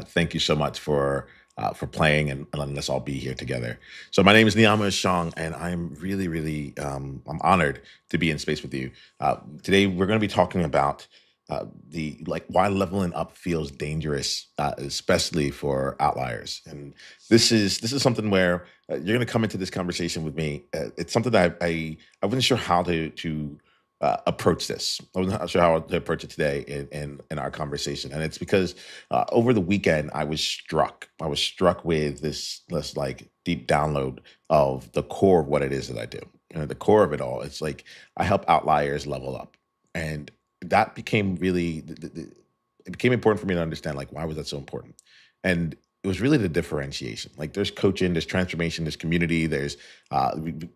Thank you so much for playing and letting us all be here together. So my name is Niiamah Ashong, and I'm really I'm honored to be in space with you. Today we're going to be talking about the like why leveling up feels dangerous, especially for outliers. And this is something where you're going to come into this conversation with me. It's something that I wasn't sure how to approach this. I wasn't sure how to approach it today in our conversation, and it's because over the weekend I was struck. I was struck with this like deep download of the core of what it is that I do. The core of it all. It's like I help outliers level up, and that became really it became important for me to understand like why was that so important, and it was really the differentiation. Like there's coaching, there's transformation, there's community, there's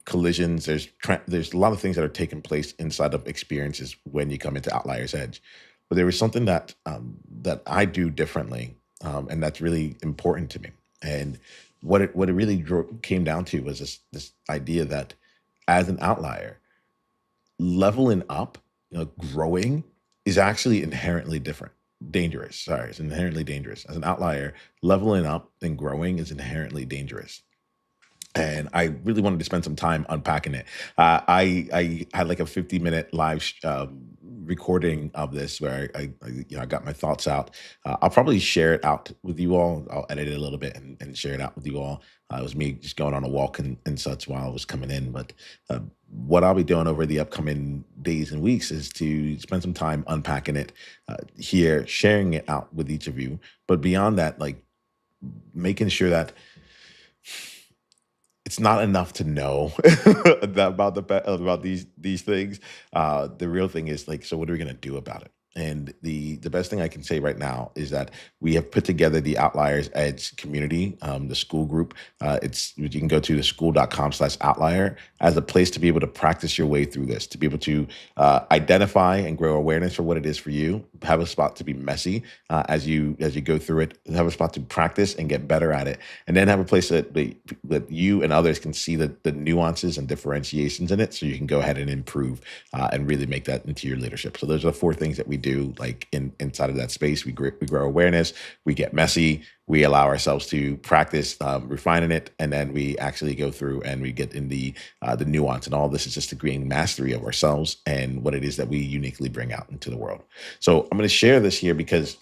collisions, there's a lot of things that are taking place inside of experiences when you come into Outliers Edge. But there was something that I do differently, and that's really important to me. And what it really came down to was this idea that as an outlier, leveling up, growing is actually inherently different. Dangerous. Sorry, it's inherently dangerous. As an outlier, leveling up and growing is inherently dangerous, and I really wanted to spend some time unpacking it. I had like a 50-minute live recording of this where I got my thoughts out. I'll probably share it out with you all. I'll edit it a little bit and share it out with you all. It was me just going on a walk and such while I was coming in. But what I'll be doing over the upcoming days and weeks is to spend some time unpacking it here, sharing it out with each of you. But beyond that, like making sure that it's not enough to know about these things. The real thing is like, so what are we gonna do about it? And the best thing I can say right now is that we have put together the Outliers Edge community, the school group. It's you can go to the school.com/outlier as a place to be able to practice your way through this, to be able to identify and grow awareness for what it is for you. Have a spot to be messy as you go through it. Have a spot to practice and get better at it, and then have a place that you and others can see the nuances and differentiations in it, so you can go ahead and improve and really make that into your leadership. So those are the four things that we do. Like inside of that space, we grow awareness, we get messy, we allow ourselves to practice refining it, and then we actually go through and we get in the nuance. And all this is just to gain mastery of ourselves and what it is that we uniquely bring out into the world. So I'm going to share this here because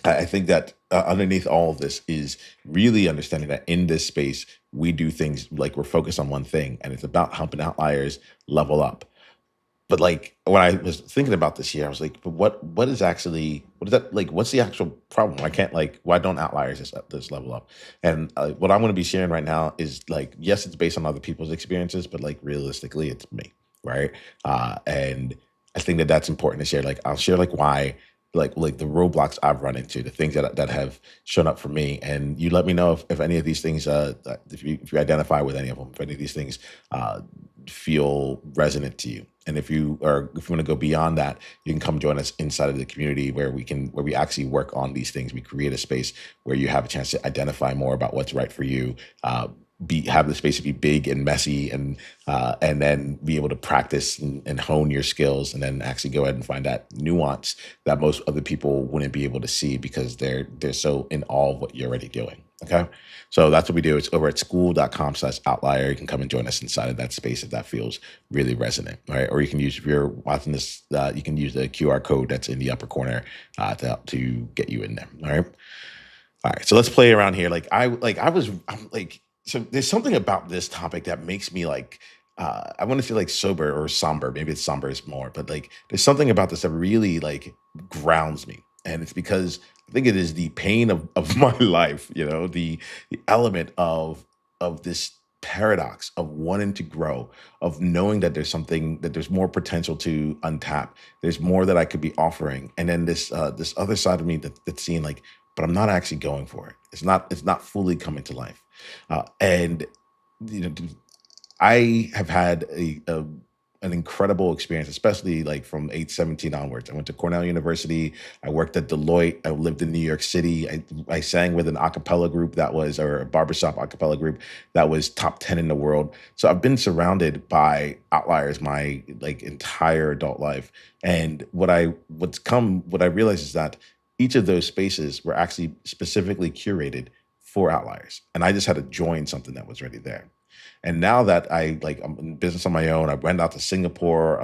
I think that underneath all of this is really understanding that in this space, we do things like we're focused on one thing, and it's about helping outliers level up. But like when I was thinking about this year, I was like, but what is actually what is that like? What's the actual problem? I can't like why don't outliers this level up? And what I'm going to be sharing right now is like yes, it's based on other people's experiences, but like realistically, it's me, right? And I think that that's important to share. Like I'll share like why. Like the roadblocks I've run into, the things that have shown up for me, and you let me know if any of these things, if you identify with any of them, if any of these things uh, feel resonant to you. And if you want to go beyond that, you can come join us inside of the community where we actually work on these things. We create a space where you have a chance to identify more about what's right for you. Be have the space to be big and messy and then be able to practice and hone your skills and then actually go ahead and find that nuance that most other people wouldn't be able to see because they're so in awe of what you're already doing. Okay. So that's what we do. It's over at school.com/outlier. You can come and join us inside of that space if that feels really resonant. Right. Or you can use, if you're watching this, you can use the QR code that's in the upper corner to get you in there. All right. All right. So let's play around here. I'm like, so there's something about this topic that makes me like, I want to say like sober or somber. Maybe it's somber is more, but like there's something about this that really like grounds me. And it's because I think it is the pain of my life, the element of this paradox of wanting to grow, of knowing that there's more potential to untap. There's more that I could be offering. And then this other side of me that's seeing like, but I'm not actually going for it. It's not fully coming to life. And you know, I have had an incredible experience, especially like from age 17 onwards. I went to Cornell University. I worked at Deloitte. I lived in New York City. I sang with an a cappella group or a barbershop a cappella group that was top 10 in the world. So I've been surrounded by outliers my like entire adult life. And what I realized is that each of those spaces were actually specifically curated for outliers. And I just had to join something that was already there. And now that I'm in business on my own, I went out to Singapore.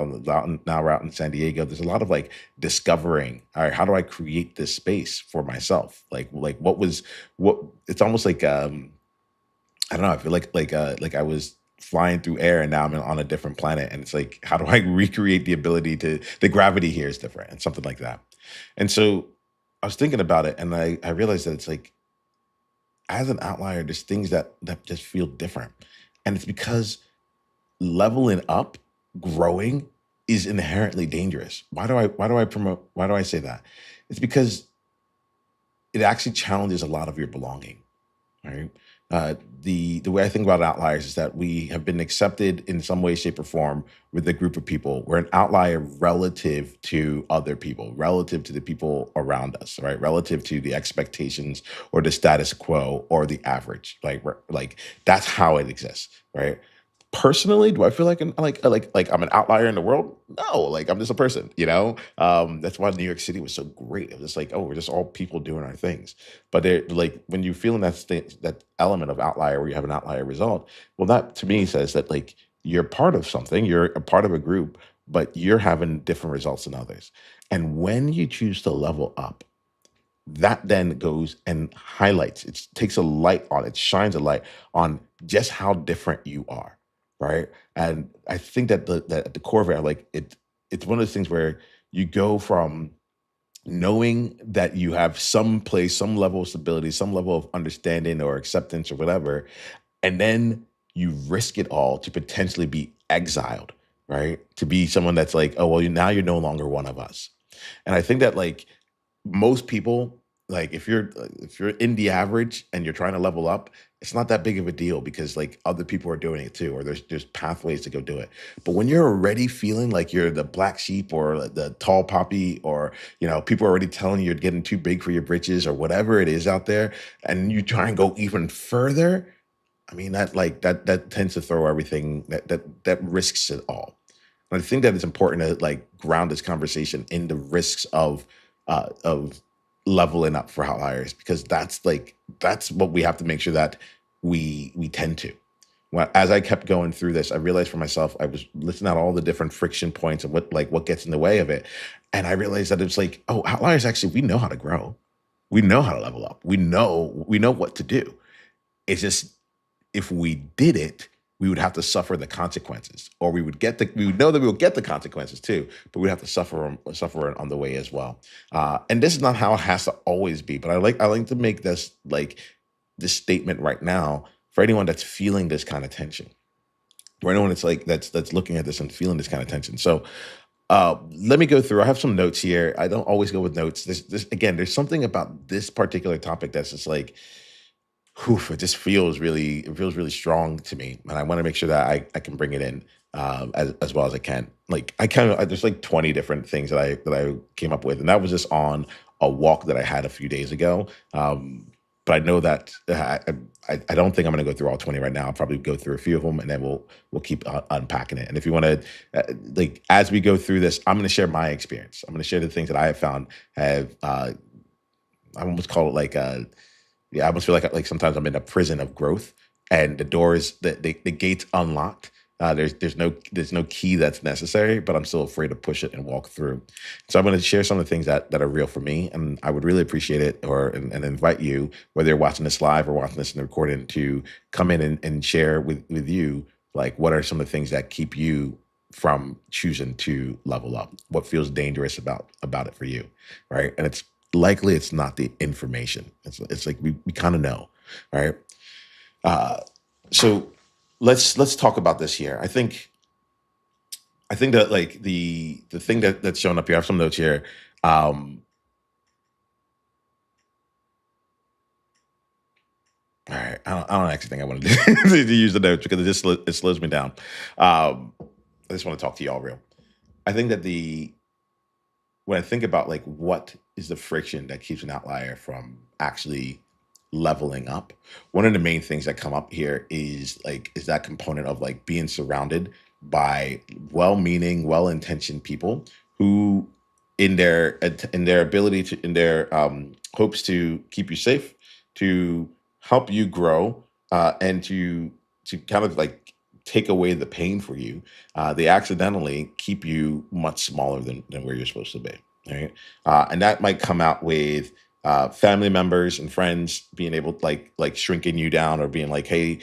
Now we're out in San Diego. There's a lot of like discovering. All right, how do I create this space for myself? Like what? It's almost like I don't know. I feel like I was flying through air and now I'm on a different planet. And it's like, how do I recreate the ability to the gravity here is different and something like that. And so I was thinking about it and I realized that it's like as an outlier, there's things that just feel different. And it's because leveling up, growing is inherently dangerous. Why do I say that? It's because it actually challenges a lot of your belonging, right? The way I think about outliers is that we have been accepted in some way, shape, or form with a group of people. We're an outlier relative to other people, relative to the people around us, right? Relative to the expectations or the status quo or the average. Like that's how it exists, right? Personally, do I feel like I'm an outlier in the world? No, like I'm just a person, you know. That's why New York City was so great. It was just like, oh, we're just all people doing our things. But they're like when you're feeling that element of outlier where you have an outlier result, well, that to me says that like you're part of something, you're a part of a group, but you're having different results than others. And when you choose to level up, that then goes and highlights it takes a light on it shines a light on just how different you are, right? And I think that that at the core of it, like it's one of those things where you go from knowing that you have some place, some level of stability, some level of understanding or acceptance or whatever, and then you risk it all to potentially be exiled, right? To be someone that's like, oh well, now you're no longer one of us. And I think that like most people, like if you're in the average and you're trying to level up, it's not that big of a deal because like other people are doing it too, or there's pathways to go do it. But when you're already feeling like you're the black sheep or the tall poppy, or people are already telling you you're getting too big for your britches or whatever it is out there, and you try and go even further, I mean that tends to throw everything that risks it all. And I think that it's important to like ground this conversation in the risks of leveling up for outliers because that's what we have to make sure that we tend to. Well, as I kept going through this, I realized for myself, I was listing out all the different friction points of what gets in the way of it. And I realized that it's like, oh, outliers actually, we know how to grow. We know how to level up. We know what to do. It's just if we did it, we would have to suffer the consequences, or we would know that we would get the consequences too, but we'd have to suffer on the way as well. And this is not how it has to always be, but I like to make this statement right now for anyone that's feeling this kind of tension, for anyone that's looking at this and feeling this kind of tension. So let me go through. I have some notes here. I don't always go with notes. This again, there's something about this particular topic that's just like whew, it feels really strong to me, and I want to make sure that I can bring it in as well as I can. Like there's like 20 different things that I came up with, and that was just on a walk that I had a few days ago. But I know that I don't think I'm going to go through all 20 right now. I'll probably go through a few of them, and then we'll keep unpacking it. And if you want to, like as we go through this, I'm going to share my experience. I'm going to share the things that I have found have I almost call it like yeah, I almost feel like sometimes I'm in a prison of growth, and the doors, the gates unlocked. There's no key that's necessary, but I'm still afraid to push it and walk through. So I'm going to share some of the things that are real for me, and I would really appreciate it, and invite you, whether you're watching this live or watching this in the recording, to come in and share with you like what are some of the things that keep you from choosing to level up. What feels dangerous about it for you, right? And it's likely it's not the information. It's like we kind of know, right? Uh, so let's talk about this here. I think that like the thing that's shown up here. I have some notes here. Um, all right, I don't actually think I want to, to use the notes because it slows me down. I just want to talk to y'all real. I think that the when I think about like what is the friction that keeps an outlier from actually leveling up, one of the main things that come up here is that component of like being surrounded by well-meaning, well-intentioned people who in their ability to in their hopes to keep you safe, to help you grow, and to kind of like take away the pain for you. They accidentally keep you much smaller than where you're supposed to be. Right, and that might come out with family members and friends being able to like shrinking you down or being like, hey,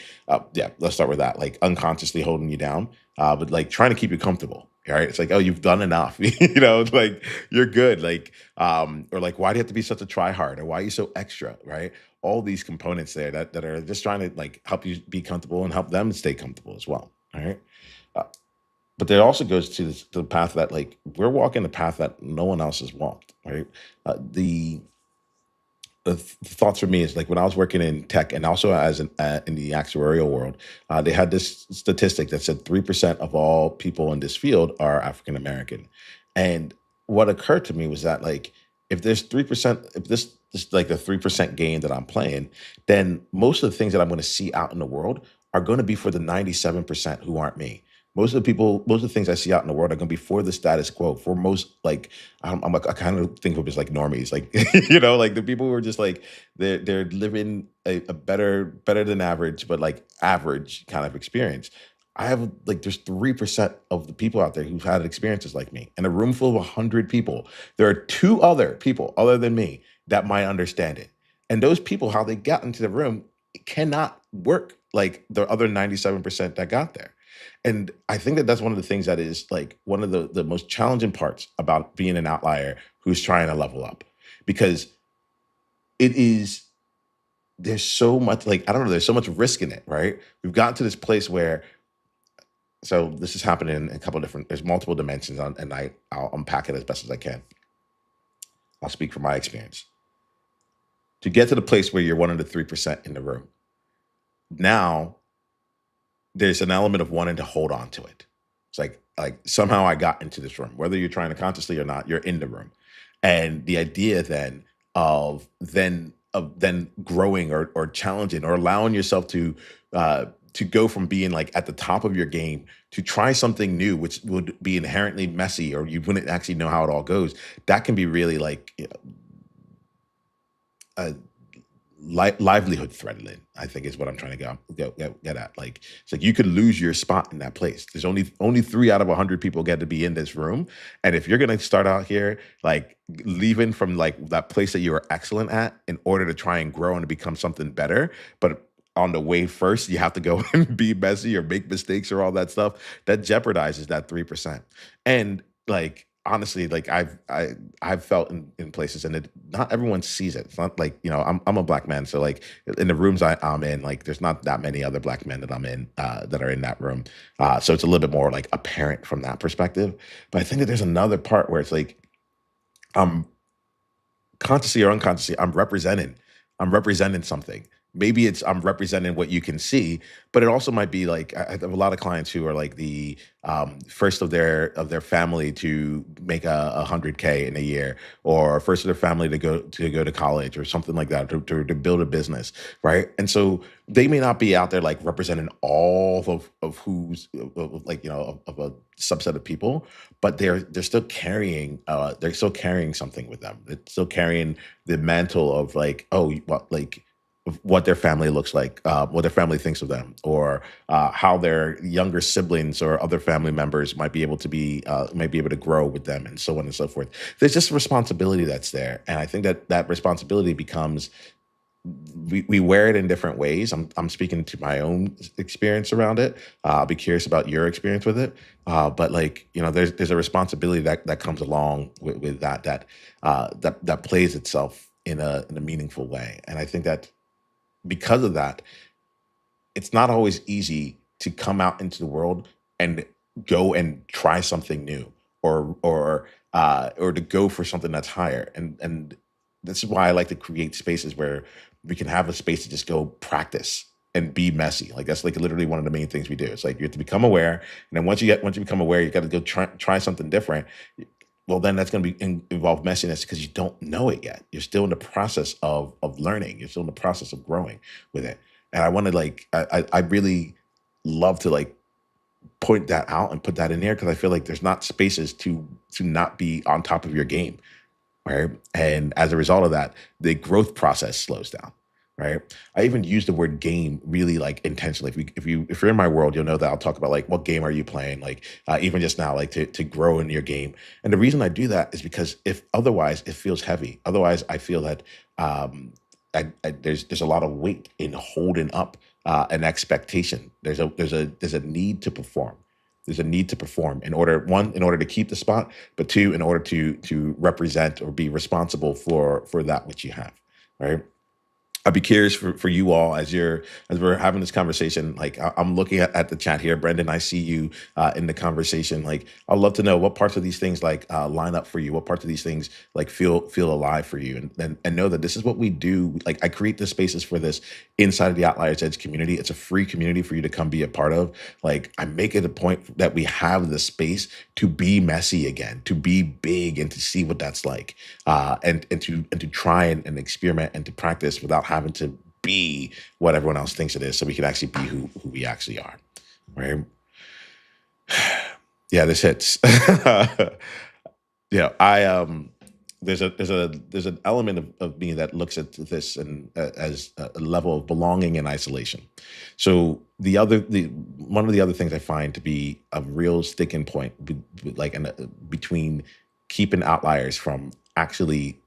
yeah, let's start with that, like unconsciously holding you down, but like trying to keep you comfortable. Right, it's like, oh, you've done enough, like you're good, like or like, why do you have to be such a try hard, or why are you so extra, right? All these components there that are just trying to like help you be comfortable and help them stay comfortable as well. All right. Uh, but there also goes to, to the path that like we're walking the path that no one else has walked, right? The thoughts for me is like when I was working in tech and also as in the actuarial world, they had this statistic that said 3% of all people in this field are African American, and what occurred to me was that like if there's 3%, if this like the 3% gain that I'm playing, then most of the things that I'm going to see out in the world are going to be for the 97% who aren't me. Most of the people, most of the things I see out in the world are going to be for the status quo. For most, like I'm like, I kind of think of it as like normies, like like the people who are just like they're living a better than average, but like average kind of experience. I have like there's 3% of the people out there who've had experiences like me. In a room full of 100 people, there are two other people other than me that might understand it. And those people, how they got into the room, cannot work like the other 97% that got there. And I think that that's one of the things that is like one of the most challenging parts about being an outlier who's trying to level up, because it is there's so much, like, I don't know, there's so much risk in it, right? We've gotten to this place where, so this is happening in a couple of different, there's multiple dimensions on, and I'll unpack it as best as I can. I'll speak from my experience. To get to the place where you're one of the 3% in the room, now there's an element of wanting to hold on to it. It's like somehow I got into this room, whether you're trying to consciously or not, you're in the room. And the idea then of then growing or challenging or allowing yourself to go from being like at the top of your game to try something new, which would be inherently messy or you wouldn't actually know how it all goes. That can be really like a livelihood threatening, I think is what I'm trying to get at. Like it's like you could lose your spot in that place. There's only 3 out of 100 people get to be in this room, and if you're gonna start out here like leaving from like that place that you were excellent at in order to try and grow and to become something better, but on the way first you have to go and be messy or make mistakes or all that stuff, that jeopardizes that 3%. And like honestly, like I've felt in places, and not everyone sees it. It's not like I'm a black man, so like in the rooms I'm in, like there's not that many other black men that I'm in that are in that room, so it's a little bit more like apparent from that perspective. But I think that there's another part where it's like I'm consciously or unconsciously, I'm representing something. Maybe it's I'm representing what you can see, but it also might be like I have a lot of clients who are like the first of their family to make 100K in a year, or first of their family to go to college or something like that, to build a business, right? And so they may not be out there like representing all of who's of, like of a subset of people, but they're still carrying something with them. They're still carrying the mantle of like, oh, what like of what their family looks like, what their family thinks of them, or how their younger siblings or other family members might be able to grow with them, and so on and so forth. There's just a responsibility that's there, and I think that that responsibility becomes we wear it in different ways. I'm speaking to my own experience around it. I'll be curious about your experience with it. But like there's a responsibility that comes along with that plays itself in a meaningful way. And I think that because of that, it's not always easy to come out into the world and go and try something new, or to go for something that's higher. And this is why I like to create spaces where we can have a space to just go practice and be messy. Like that's like literally one of the main things we do. It's like you have to become aware, and then once you become aware, you got to go try something different. Well, then that's going to involve messiness because you don't know it yet. You're still in the process of learning. You're still in the process of growing with it. And I want to like I really love to like point that out and put that in there because I feel like there's not spaces to not be on top of your game, right? And as a result of that, the growth process slows down, right? I even use the word game really like intentionally. If you're in my world, you'll know that I'll talk about like what game are you playing, like even just now, like to grow in your game. And the reason I do that is because if otherwise it feels heavy. Otherwise, I feel that there's a lot of weight in holding up an expectation. There's a need to perform. There's a need to perform in order one in order to keep the spot, but two in order to represent or be responsible for that which you have, right? I'd be curious for you all as we're having this conversation. Like I'm looking at the chat here, Brendan. I see you in the conversation. Like I'd love to know what parts of these things like line up for you. What parts of these things like feel alive for you, and know that this is what we do. Like I create the spaces for this inside of the Outliers Edge community. It's a free community for you to come be a part of. Like I make it a point that we have the space to be messy again, to be big, and to see what that's like and to try and experiment and to practice without having to be what everyone else thinks it is, so we can actually be who we actually are, right? Yeah, this hits. Yeah, I there's an element of me that looks at this and as a level of belonging and isolation. So the one of the other things I find to be a real sticking point, between keeping outliers from actually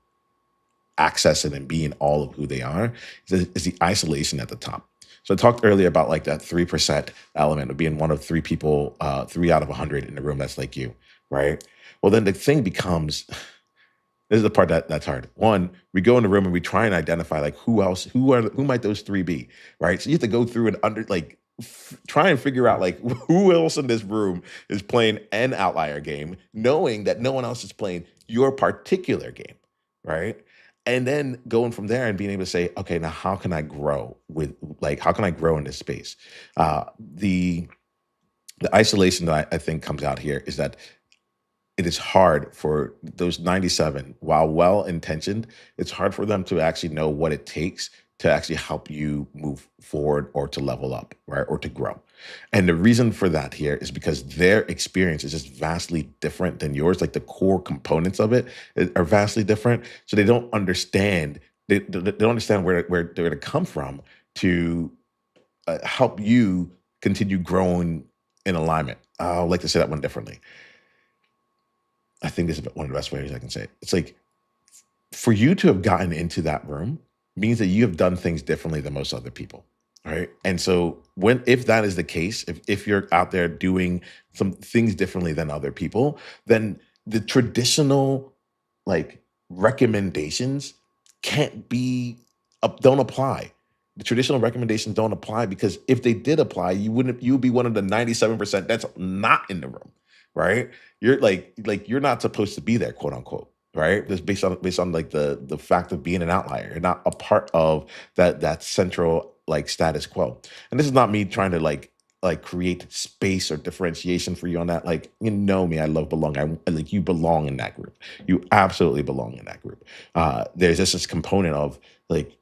accessing and being all of who they are is the isolation at the top. So I talked earlier about like that 3% element of being one of three people, 3 out of 100 in the room that's like you, right? Well, then the thing becomes this is the part that's hard. One, we go in the room and we try and identify like who might those three be, right? So you have to go through and try and figure out like who else in this room is playing an outlier game, knowing that no one else is playing your particular game, right? And then going from there and being able to say, okay, now how can I grow how can I grow in this space? The isolation that I think comes out here is that it is hard for those 97, while well intentioned, it's hard for them to actually know what it takes to actually help you move forward or to level up, right? Or to grow. And the reason for that here is because their experience is just vastly different than yours. Like the core components of it are vastly different. So they don't understand, they don't understand where they're going to come from to help you continue growing in alignment. I would like to say that one differently. I think this is one of the best ways I can say it. It's like for you to have gotten into that room means that you have done things differently than most other people. Right. And so if that is the case, if you're out there doing some things differently than other people, then the traditional like recommendations can't be don't apply. The traditional recommendations don't apply because if they did apply, you would be one of the 97% that's not in the room, right? You're like you're not supposed to be there, quote unquote, right? Just based on like the fact of being an outlier. You're not a part of that central like status quo. And this is not me trying to like create space or differentiation for you on that. Like you know me, I love belonging. Like you belong in that group. You absolutely belong in that group. There's just this component of like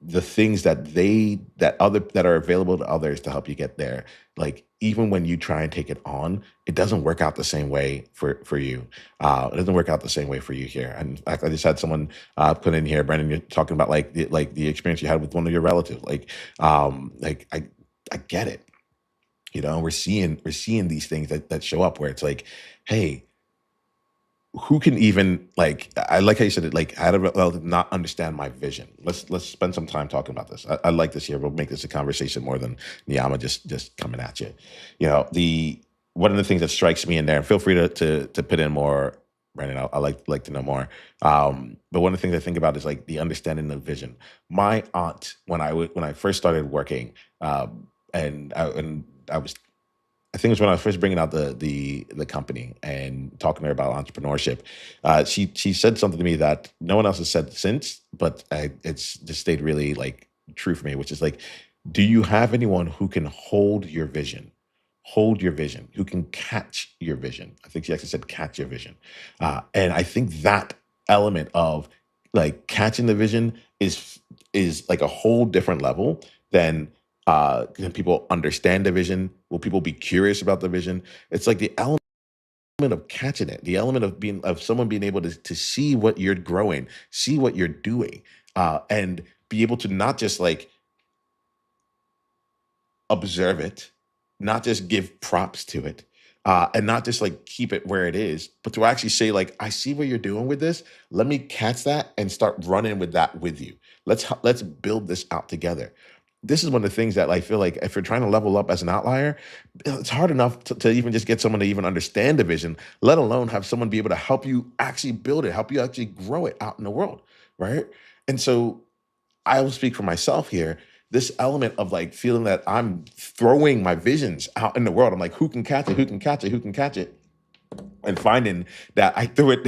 the things that are available to others to help you get there, like even when you try and take it on, it doesn't work out the same way for you. It doesn't work out the same way for you here. And in fact, I just had someone put in here, Brendan, you're talking about like the experience you had with one of your relatives. Like I get it. You know, we're seeing these things that show up where it's like, hey, who can even like I like how you said it, like how to not understand my vision. Let's spend some time talking about this. I like this here. We'll make this a conversation more than Niiamah just coming at you. You know, the one of the things that strikes me in there, and feel free to put in more, Brandon. I like to know more. But one of the things I think about is like the understanding of vision. My aunt, when I first started working, and I was I think it was when I was first bringing out the company and talking to her about entrepreneurship. She said something to me that no one else has said since, but it's just stayed really like true for me, which is like, do you have anyone who can hold your vision, who can catch your vision? I think she actually said catch your vision, and I think that element of like catching the vision is like a whole different level than Can people understand the vision? Will people be curious about the vision? It's like the element of catching it, the element of being of someone being able to see what you're growing, see what you're doing, and be able to not just like observe it, not just give props to it, and not just like keep it where it is, but to actually say like, "I see what you're doing with this. Let me catch that and start running with that with you. Let's build this out together." This is one of the things that I feel like if you're trying to level up as an outlier, it's hard enough to even just get someone to even understand the vision, let alone have someone be able to help you actually build it, help you actually grow it out in the world, right? And so I will speak for myself here. This element of like feeling that I'm throwing my visions out in the world. I'm like, who can catch it? Who can catch it? Who can catch it? And finding that I threw it,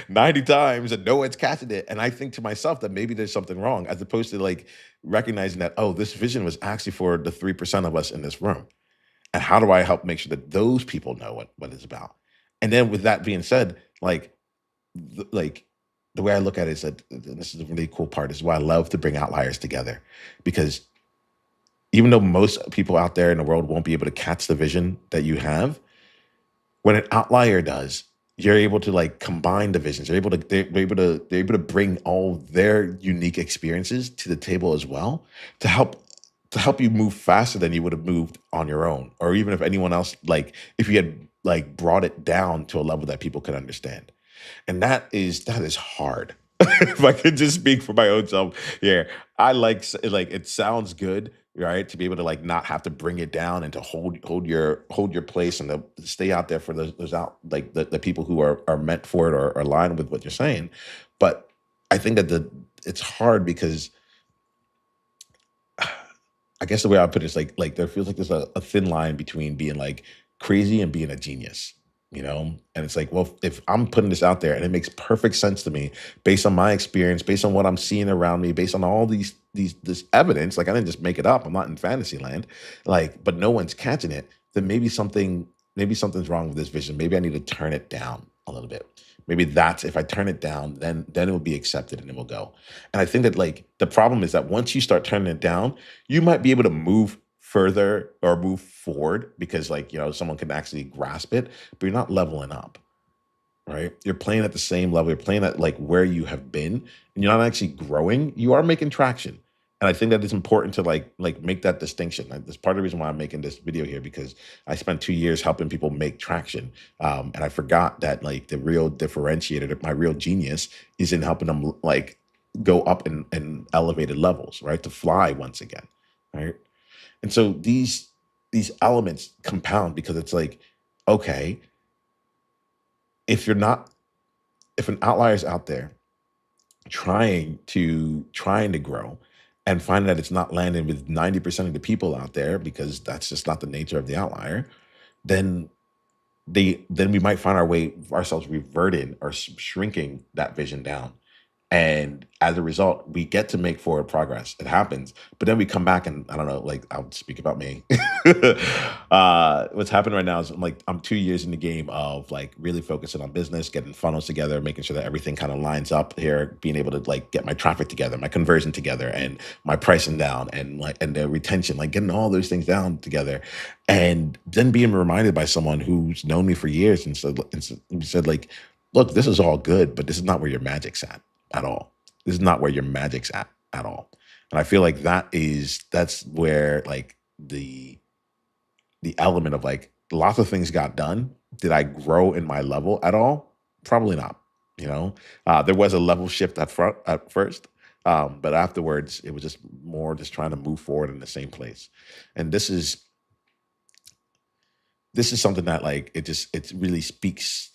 90 times and no one's catching it. And I think to myself that maybe there's something wrong, as opposed to like recognizing that, oh, this vision was actually for the 3% of us in this room. And how do I help make sure that those people know what it's about? And then with that being said, like the way I look at it is that this is a really cool part. This is why I love to bring outliers together, because even though most people out there in the world won't be able to catch the vision that you have, when an outlier does, you're able to like combine the visions. They're able to bring all their unique experiences to the table as well to help you move faster than you would have moved on your own, or even if anyone else, like if you had like brought it down to a level that people could understand. And that is hard. If I could just speak for my own self here, I like it sounds good, right? To be able to like not have to bring it down and to hold your place and to stay out there for those out like the people who are meant for it or are aligned with what you're saying. But I think that the it's hard because I guess the way I put it is like there feels like there's a thin line between being like crazy and being a genius. And it's like, well, if I'm putting this out there and it makes perfect sense to me based on my experience, based on what I'm seeing around me, based on all these this evidence, like I didn't just make it up. I'm not in fantasy land, like, but no one's catching it, then maybe something's wrong with this vision. Maybe I need to turn it down a little bit. Maybe that's if I turn it down, then it will be accepted and it will go. And I think that like the problem is that once you start turning it down, you might be able to move further or move forward because like someone can actually grasp it, but you're not leveling up, right? You're playing at the same level. You're playing at like where you have been, and you're not actually growing. You are making traction. And I think that it's important to like make that distinction. That's part of the reason why I'm making this video here, because I spent 2 years helping people make traction. And I forgot that like the real differentiator, that my real genius is in helping them like go up in elevated levels, right? To fly once again. Right. And so these elements compound because it's like, okay, if you're not if an outlier is out there trying to grow and find that it's not landing with 90% of the people out there because that's just not the nature of the outlier, then then we might find ourselves reverting or shrinking that vision down. And as a result, we get to make forward progress. It happens. But then we come back and I don't know, like I'll speak about me. What's happening right now is I'm 2 years in the game of like really focusing on business, getting funnels together, making sure that everything kind of lines up here, being able to like get my traffic together, my conversion together, and my pricing down and the retention, like getting all those things down together. And then being reminded by someone who's known me for years and said like, look, this is all good, but this is not where your magic's at all. This is not where your magic's at all. And I feel like that's where like the element of like lots of things got done. Did I grow in my level at all? Probably not. There was a level shift at first, but afterwards it was just more just trying to move forward in the same place. And this is something that like it really speaks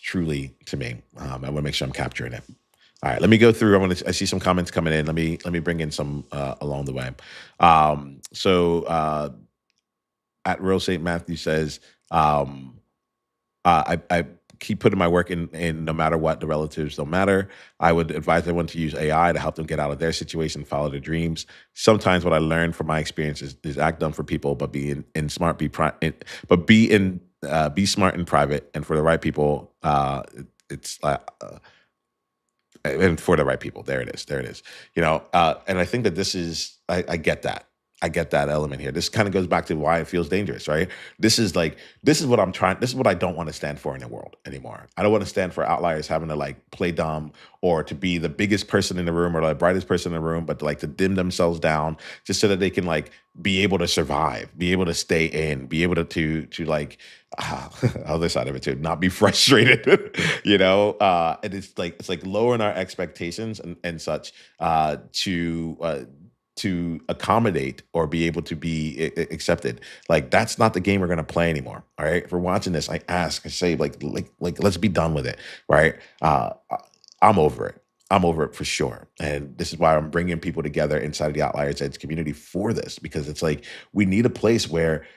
truly to me. I want to make sure I'm capturing it. All right, let me go through. I see some comments coming in. Let me bring in some along the way. So at Real St. Matthew says, um, I keep putting my work in no matter what. The relatives don't matter. I would advise everyone to use AI to help them get out of their situation, follow their dreams. Sometimes what I learned from my experience is act dumb for people, but be smart, but be smart in private, and for the right people, it's and for the right people. There it is. There it is. And I think that I get that. I get that element here. This kind of goes back to why it feels dangerous, right? This is like this is what I'm trying. This is what I don't want to stand for in the world anymore. I don't want to stand for outliers having to like play dumb or to be the biggest person in the room or the brightest person in the room, but to, like to dim themselves down just so that they can like be able to survive, be able to stay in, be able to like other side of it too, not be frustrated, and it's like lowering our expectations and such to accommodate or be able to be accepted. Like that's not the game we're gonna play anymore. All right. If we're watching this, I say, like, let's be done with it. Right. I'm over it. I'm over it for sure. And this is why I'm bringing people together inside of the Outliers Edge community for this, because it's like we need a place where,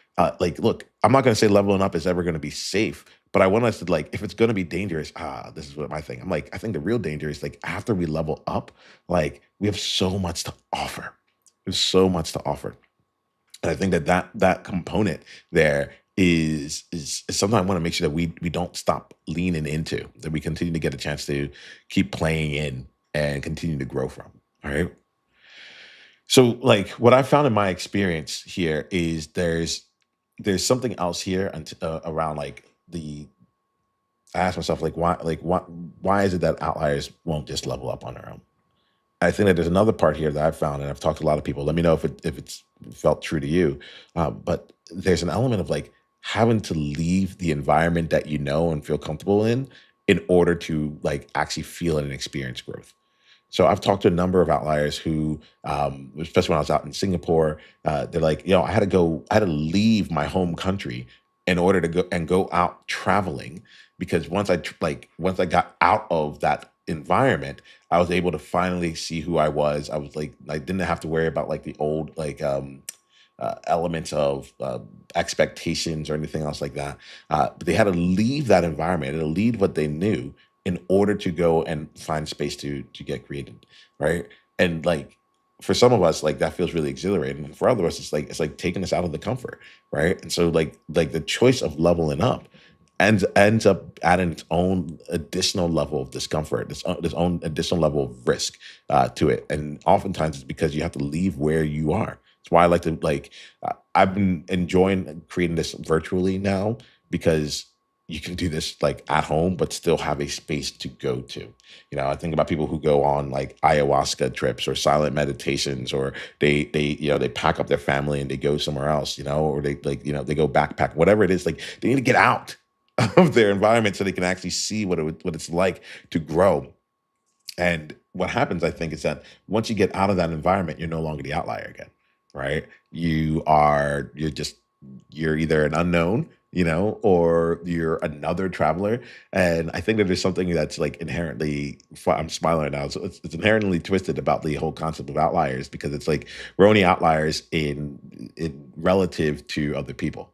like, look, I'm not going to say leveling up is ever going to be safe, but I want us to, like, if it's going to be dangerous, this is what my thing. I'm like, I think the real danger is like after we level up, like we have so much to offer. There's so much to offer. And I think that component there is something I want to make sure that we don't stop leaning into, that we continue to get a chance to keep playing in and continue to grow from. All right. So like what I found in my experience here is there's something else here around like the I asked myself why is it that outliers won't just level up on their own? I think that there's another part here that I've found, and I've talked to a lot of people. Let me know if it's felt true to you. But there's an element of like having to leave the environment that you know and feel comfortable in order to like actually feel and experience growth. So I've talked to a number of outliers who, especially when I was out in Singapore, they're like, I had to leave my home country in order to go out traveling because once I got out of that environment, I was able to finally see who I was. I was like, I didn't have to worry about like the old elements of expectations or anything else like that. But they had to leave that environment and leave what they knew in order to go and find space to get created, right? And like for some of us, like that feels really exhilarating. And for other of us, it's like taking us out of the comfort, right? And so like the choice of leveling up ends up adding its own additional level of discomfort, this own additional level of risk to it. And oftentimes it's because you have to leave where you are. That's why I like to I've been enjoying creating this virtually now because you can do this like at home, but still have a space to go to. I think about people who go on like ayahuasca trips or silent meditations, or they pack up their family and they go somewhere else, or they go backpack, whatever it is. Like they need to get out of their environment so they can actually see what it's like to grow. And what happens, I think, is that once you get out of that environment, you're no longer the outlier again, right? You're either an unknown, or you're another traveler. And I think that there's something that's like inherently, I'm smiling right now. So it's inherently twisted about the whole concept of outliers because it's like we're only outliers in relative to other people,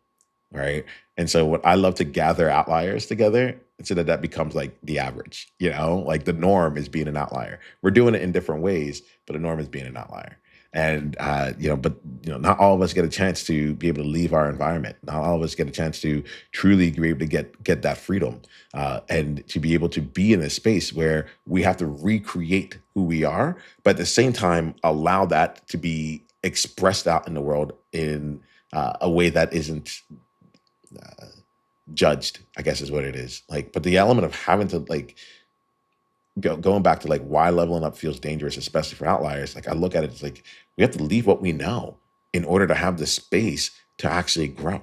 right? And so what I love to gather outliers together so that becomes like the average, like the norm is being an outlier. We're doing it in different ways, but the norm is being an outlier. And but not all of us get a chance to be able to leave our environment. Not all of us get a chance to truly be able to get that freedom and to be able to be in a space where we have to recreate who we are, but at the same time allow that to be expressed out in the world in a way that isn't uh, judged, I guess is what it is. Like, but the element of having to like going back to like why leveling up feels dangerous, especially for outliers. Like I look at it, it's like we have to leave what we know in order to have the space to actually grow.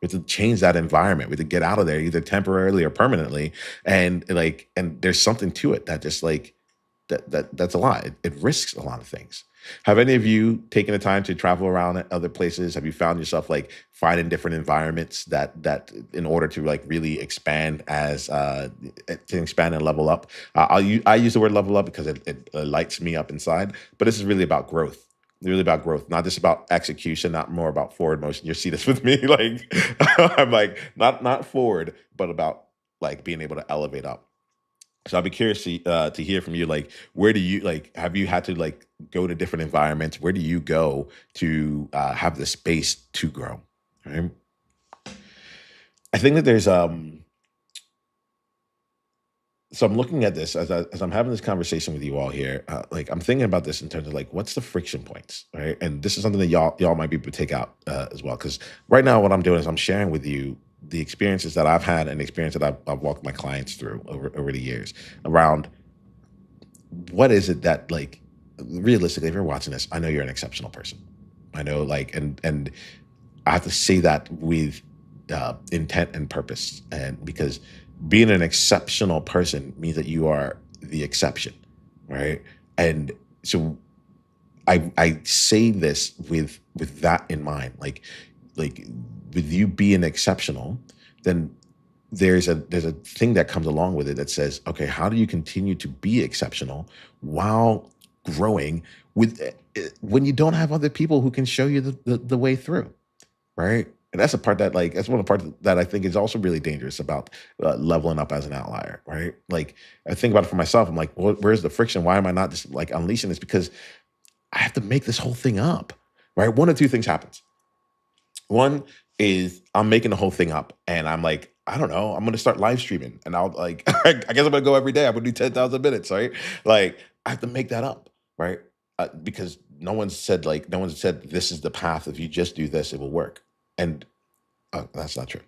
We have to change that environment. We have to get out of there either temporarily or permanently. And there's something to it that just like that's a lot. It risks a lot of things. Have any of you taken the time to travel around at other places? Have you found yourself like finding different environments that in order to like really expand to expand and level up? I use the word level up because it lights me up inside, but this is really about growth. Really about growth, not just about execution, not more about forward motion. You see this with me, like I'm like not forward, but about like being able to elevate up. So I'd be curious to hear from you. Like, where do you like? Have you had to like go to different environments? Where do you go to have the space to grow? Right? I think that there's So I'm looking at this as I'm having this conversation with you all here. Like I'm thinking about this in terms of like what's the friction points, right? And this is something that y'all might be able to take out as well. Because right now, what I'm doing is I'm sharing with you the experiences that I've had and the experience that I've walked my clients through over the years around what is it that like realistically, if you're watching this, I know you're an exceptional person. I know like and I have to say that with intent and purpose, and because being an exceptional person means that you are the exception, right? And so I say this with that in mind, like with you being exceptional, then there's a thing that comes along with it that says, okay, how do you continue to be exceptional while growing with when you don't have other people who can show you the way through, right? And that's a part that like that's one of the parts that I think is also really dangerous about leveling up as an outlier, right? Like I think about it for myself. I'm like, well, where's the friction? Why am I not just like unleashing this? Because I have to make this whole thing up, right? One of two things happens. One is I'm making the whole thing up, and I'm like, I don't know, I'm gonna start live streaming, and I'll like, I guess I'm gonna go every day. I'm gonna do 10,000 minutes, right? Like I have to make that up, right? Because no one said this is the path. If you just do this, it will work. And that's not true.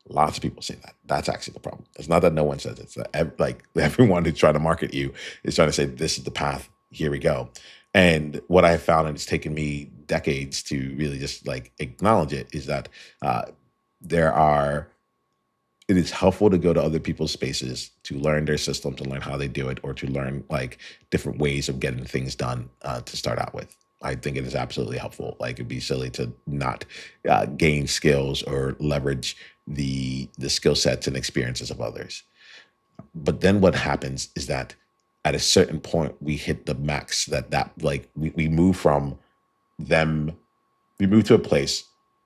Lots of people say that. That's actually the problem. It's not that no one says it. It's that like everyone who's trying to market you is trying to say this is the path. Here we go. And what I have found, and it's taken me decades to really just like acknowledge it, is that uh, there are it is helpful to go to other people's spaces to learn their system, to learn how they do it, or to learn like different ways of getting things done to start out with. I think it is absolutely helpful. Like it'd be silly to not gain skills or leverage the skill sets and experiences of others. But then what happens is that at a certain point we hit the max that like we move from them we move to a place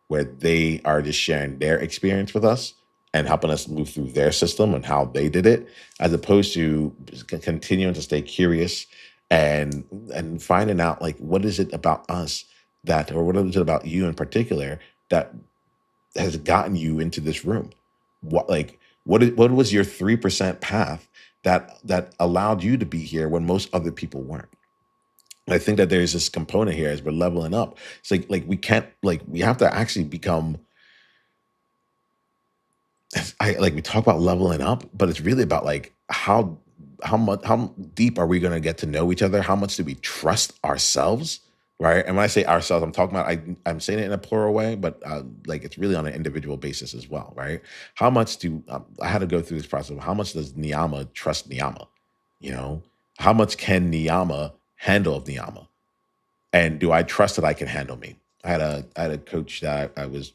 where they are just sharing their experience with us and helping us move through their system and how they did it, as opposed to continuing to stay curious and finding out like what is it about us that, or what is it about you in particular that has gotten you into this room? What like what was your 3% path that allowed you to be here when most other people weren't? I think that there's this component here as we're leveling up. It's like we can't like we have to actually become I like we talk about leveling up, but it's really about like how deep are we going to get to know each other? How much do we trust ourselves? Right. And when I say ourselves, I'm talking about I'm saying it in a plural way, but like it's really on an individual basis as well. Right. How much do I had to go through this process of how much does Niiamah trust Niiamah? You know, how much can Niiamah handle of Niiamah? And do I trust that I can handle me? I had a coach that I was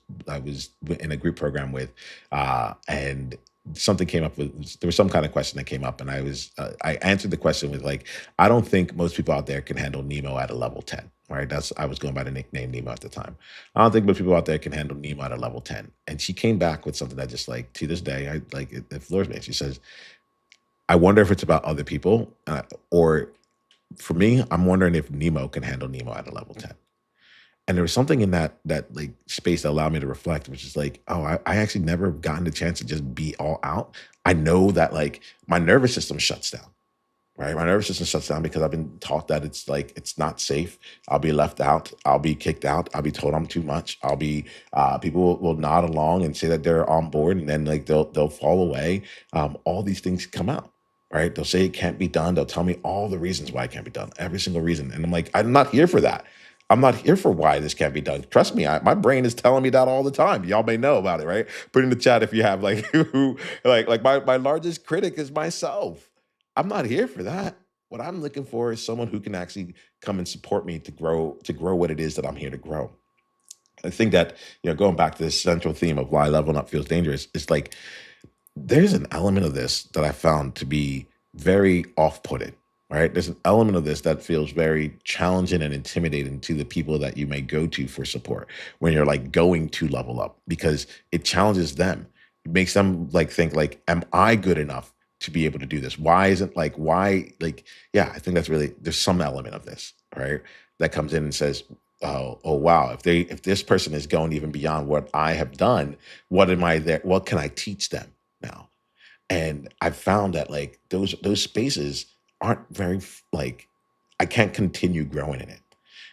in a group program with, and something came up with there was some kind of question that came up, and I answered the question with like I don't think most people out there can handle Nemo at a level 10. Right, that's I was going by the nickname Nemo at the time. I don't think most people out there can handle Nemo at a level 10. And she came back with something that just like to this day I like it floors me. She says, "I wonder if it's about other people, or for me, I'm wondering if Nemo can handle Nemo at a level 10." And there was something in that like space that allowed me to reflect, which is like, oh, I actually never gotten the chance to just be all out. I know that like my nervous system shuts down, right? My nervous system shuts down because I've been taught that it's like it's not safe. I'll be left out. I'll be kicked out. I'll be told I'm too much. I'll be people will nod along and say that they're on board, and then like they'll fall away. All these things come out. Right? They'll say it can't be done. They'll tell me all the reasons why it can't be done, every single reason. And I'm like, I'm not here for that. I'm not here for why this can't be done. Trust me, my brain is telling me that all the time. Y'all may know about it, right? Put in the chat if you have like who like my largest critic is myself. I'm not here for that. What I'm looking for is someone who can actually come and support me to grow what it is that I'm here to grow. I think that, going back to this central theme of why leveling up feels dangerous, it's like there's an element of this that I found to be very off-putting, right? There's an element of this that feels very challenging and intimidating to the people that you may go to for support when you're like going to level up, because it challenges them. It makes them like think like, am I good enough to be able to do this? Why isn't like why like yeah, I think that's really there's some element of this, right? That comes in and says, oh wow, if this person is going even beyond what I have done, what am I there? What can I teach them now? And I've found that like those spaces aren't very like I can't continue growing in it.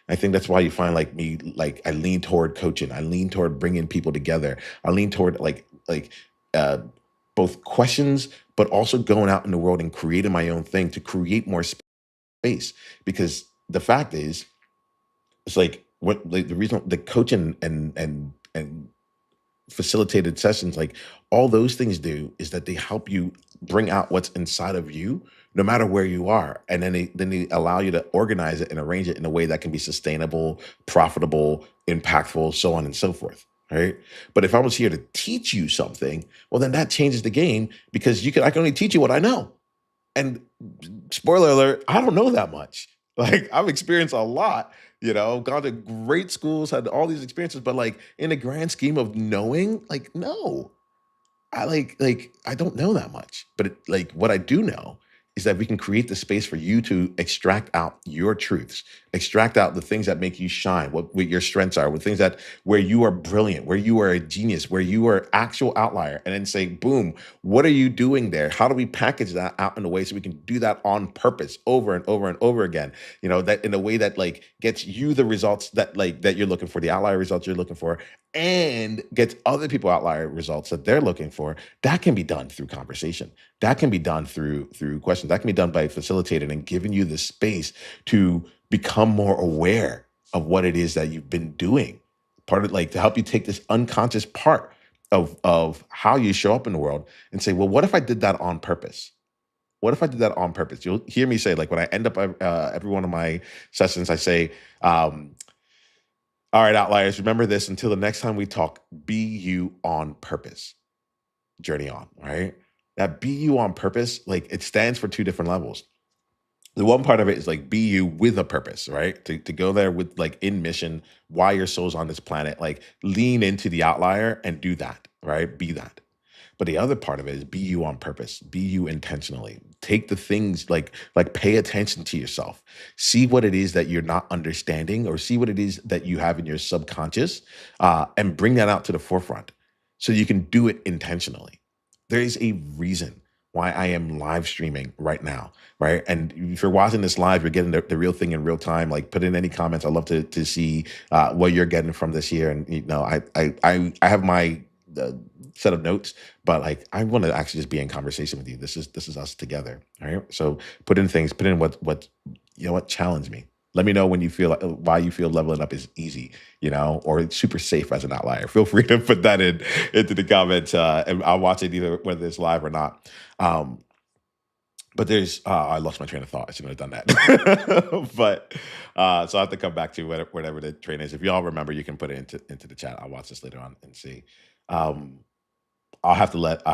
I think that's why you find like me, like I lean toward coaching. I lean toward bringing people together. I lean toward like uh, both questions, but also going out in the world and creating my own thing to create more space. Because the fact is, it's like what like the reason the coaching and facilitated sessions, like all those things do is that they help you bring out what's inside of you, no matter where you are. And then they allow you to organize it and arrange it in a way that can be sustainable, profitable, impactful, so on and so forth. Right. But if I was here to teach you something, well, then that changes the game because I can only teach you what I know. And spoiler alert, I don't know that much. Like I've experienced a lot, gone to great schools, had all these experiences, but like in the grand scheme of knowing, like no. I I don't know that much, but like what I do know is that we can create the space for you to extract out your truths, extract out the things that make you shine, what your strengths are, what things that where you are brilliant, where you are a genius, where you are actual outlier, and then say, boom, what are you doing there? How do we package that out in a way so we can do that on purpose over and over and over again? That in a way that like gets you the results that you're looking for, the outlier results you're looking for, and gets other people outlier results that they're looking for. That can be done through conversation. That can be done through questions. That can be done by facilitating and giving you the space to become more aware of what it is that you've been doing. Part of like to help you take this unconscious part of how you show up in the world and say, well, what if I did that on purpose? What if I did that on purpose? You'll hear me say, like when I end up every one of my sessions, I say, all right, outliers, remember this until the next time we talk, be you on purpose. Journey on, right? That be you on purpose, like it stands for two different levels. The one part of it is like be you with a purpose, right? To go there with like in mission, why your soul's on this planet, like lean into the outlier and do that, right? Be that. But the other part of it is be you on purpose, be you intentionally. Take the things like pay attention to yourself. See what it is that you're not understanding or see what it is that you have in your subconscious and bring that out to the forefront so you can do it intentionally. There is a reason why I am live streaming right now, right? And if you're watching this live, you're getting the real thing in real time. Like put in any comments. I'd love to see what you're getting from this year. And I have my uh, set of notes, but like I want to actually just be in conversation with you. This is us together. All right. So put in what what challenge me. Let me know when you feel why you feel leveling up is easy, or it's super safe as an outlier. Feel free to put that into the comments, and I'll watch it either whether it's live or not. Um, but there's I lost my train of thought. I shouldn't have done that. But so I have to come back to whatever the train is. If y'all remember, you can put it into the chat. I'll watch this later on and see. Um, I'll have to let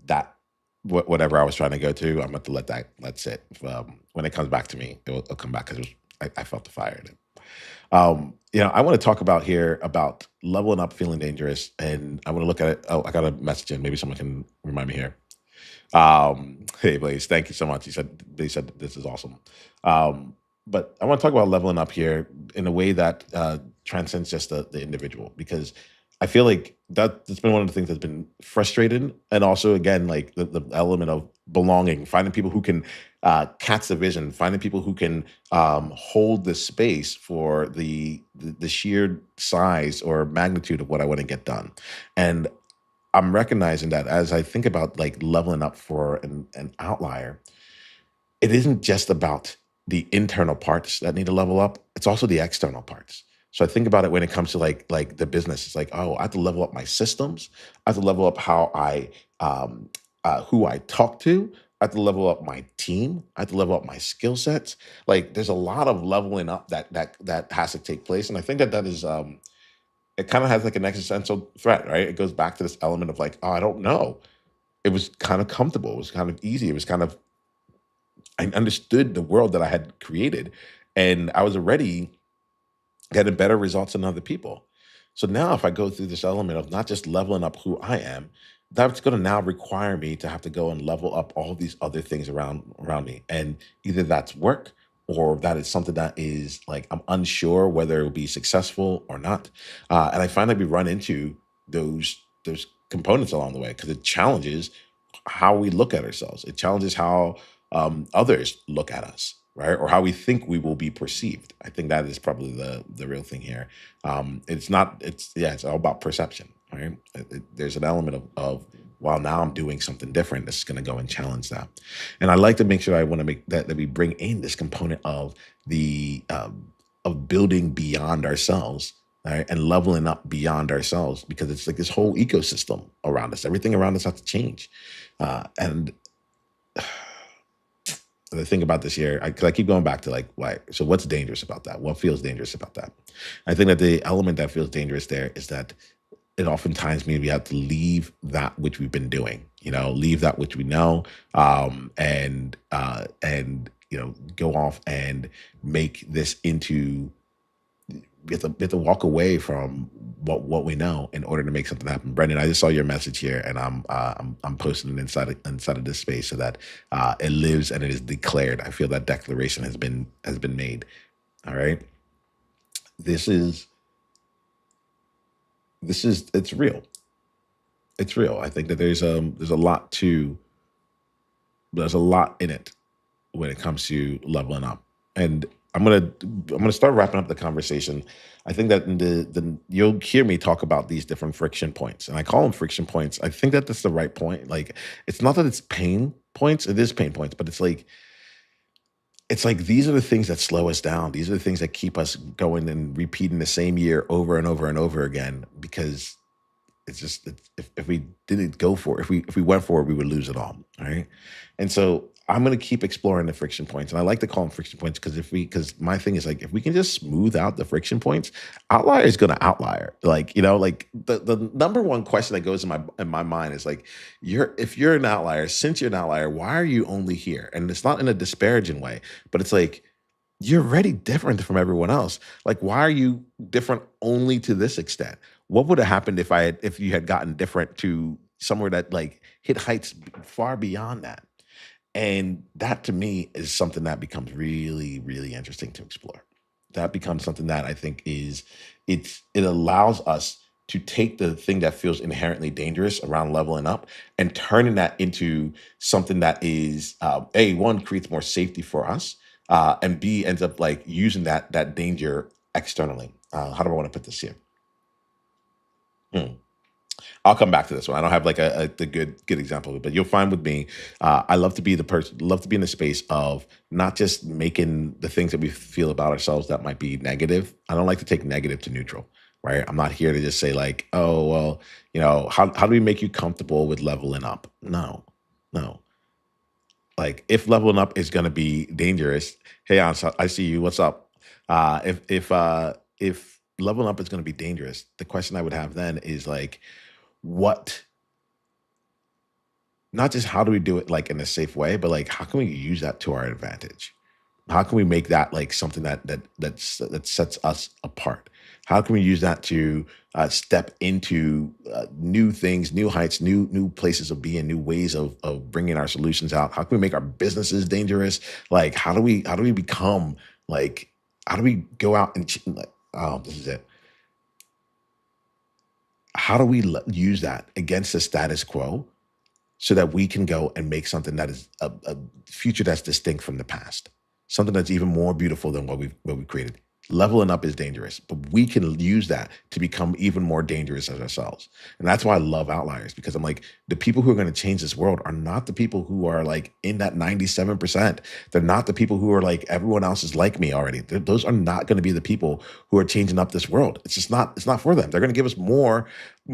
that whatever I was trying to go to. I'm going to let that sit. When it comes back to me, it'll come back because I felt the fire in it. I want to talk about here about leveling up, feeling dangerous, and I want to look at it. Oh, I got a message in. Maybe someone can remind me here. Hey, Blaze, thank you so much. They said this is awesome. But I want to talk about leveling up here in a way that transcends just the individual because I feel like that's been one of the things that's been frustrating, and also again like the element of belonging, finding people who can catch the vision, finding people who can hold the space for the sheer size or magnitude of what I want to get done, and I'm recognizing that as I think about like leveling up for an outlier, it isn't just about the internal parts that need to level up. It's also the external parts. So I think about it when it comes to like the business. It's like, oh, I have to level up my systems. I have to level up how I who I talk to. I have to level up my team. I have to level up my skill sets. Like there's a lot of leveling up that has to take place. And I think that is it kind of has like an existential threat, right? It goes back to this element of like, oh, I don't know. It was kind of comfortable. It was kind of easy. It was kind of, I understood the world that I had created and I was already getting better results than other people. So now if I go through this element of not just leveling up who I am, that's going to now require me to have to go and level up all these other things around me. And either that's work or that is something that is like I'm unsure whether it will be successful or not. And I find that we run into those components along the way because it challenges how we look at ourselves. It challenges how others look at us, right? Or how we think we will be perceived. I think that is probably the real thing here. It's not. It's yeah. It's all about perception, right? There's an element of well, now I'm doing something different. This is going to go and challenge that. And I like to make sure I want to make that we bring in this component of building beyond ourselves, right? And leveling up beyond ourselves, because it's like this whole ecosystem around us. Everything around us has to change. And the thing about this year, because I keep going back to like, why? So what's dangerous about that? What feels dangerous about that? I think that the element that feels dangerous there is that it oftentimes means we have to leave that which we've been doing, leave that which we know, and go off and make this into we have to walk away from what we know in order to make something happen. Brendan, I just saw your message here, and I'm posting it inside of this space so that it lives and it is declared. I feel that declaration has been made. All right, this is it's real. It's real. I think that there's a lot in it when it comes to leveling up. And I'm gonna start wrapping up the conversation. I think that in the you'll hear me talk about these different friction points, and I call them friction points. I think that that's the right point. Like, it's not that it's pain points; it is pain points, but it's like these are the things that slow us down. These are the things that keep us going and repeating the same year over and over and over again, because if we didn't go for it, if we went for it, we would lose it all. All right. And so I'm gonna keep exploring the friction points. And I like to call them friction points because my thing is like, if we can just smooth out the friction points, outlier is gonna outlier. Like, like the number one question that goes in my mind is like, if you're an outlier, since you're an outlier, why are you only here? And it's not in a disparaging way, but it's like, you're already different from everyone else. Like, why are you different only to this extent? What would have happened if you had gotten different to somewhere that like hit heights far beyond that? And that to me is something that becomes really, really interesting to explore. That becomes something that I think it allows us to take the thing that feels inherently dangerous around leveling up and turning that into something that is a one creates more safety for us, and b ends up like using that danger externally. How do I want to put this here? Hmm. I'll come back to this one. I don't have like the good example of it, but you'll find with me, I love to be the person, love to be in the space of not just making the things that we feel about ourselves that might be negative. I don't like to take negative to neutral, right? I'm not here to just say like, oh well, how do we make you comfortable with leveling up? No, no. Like, if leveling up is going to be dangerous, hey, I see you. What's up? If leveling up is going to be dangerous, the question I would have then is like, what not just how do we do it like in a safe way, but like how can we use that to our advantage? How can we make that like something that sets us apart? How can we use that to step into new things, new heights, new places of being, new ways of bringing our solutions out? How can we make our businesses dangerous? Like, how do we become like how do we go out and like, oh, this is it. How do we use that against the status quo so that we can go and make something that is a future that's distinct from the past, something that's even more beautiful than what we created. Leveling up is dangerous, but we can use that to become even more dangerous as ourselves. And that's why I love outliers, because I'm like, the people who are going to change this world are not the people who are like in that 97%. They're not the people who are like, everyone else is like me already. Those are not going to be the people who are changing up this world. It's not for them. They're going to give us more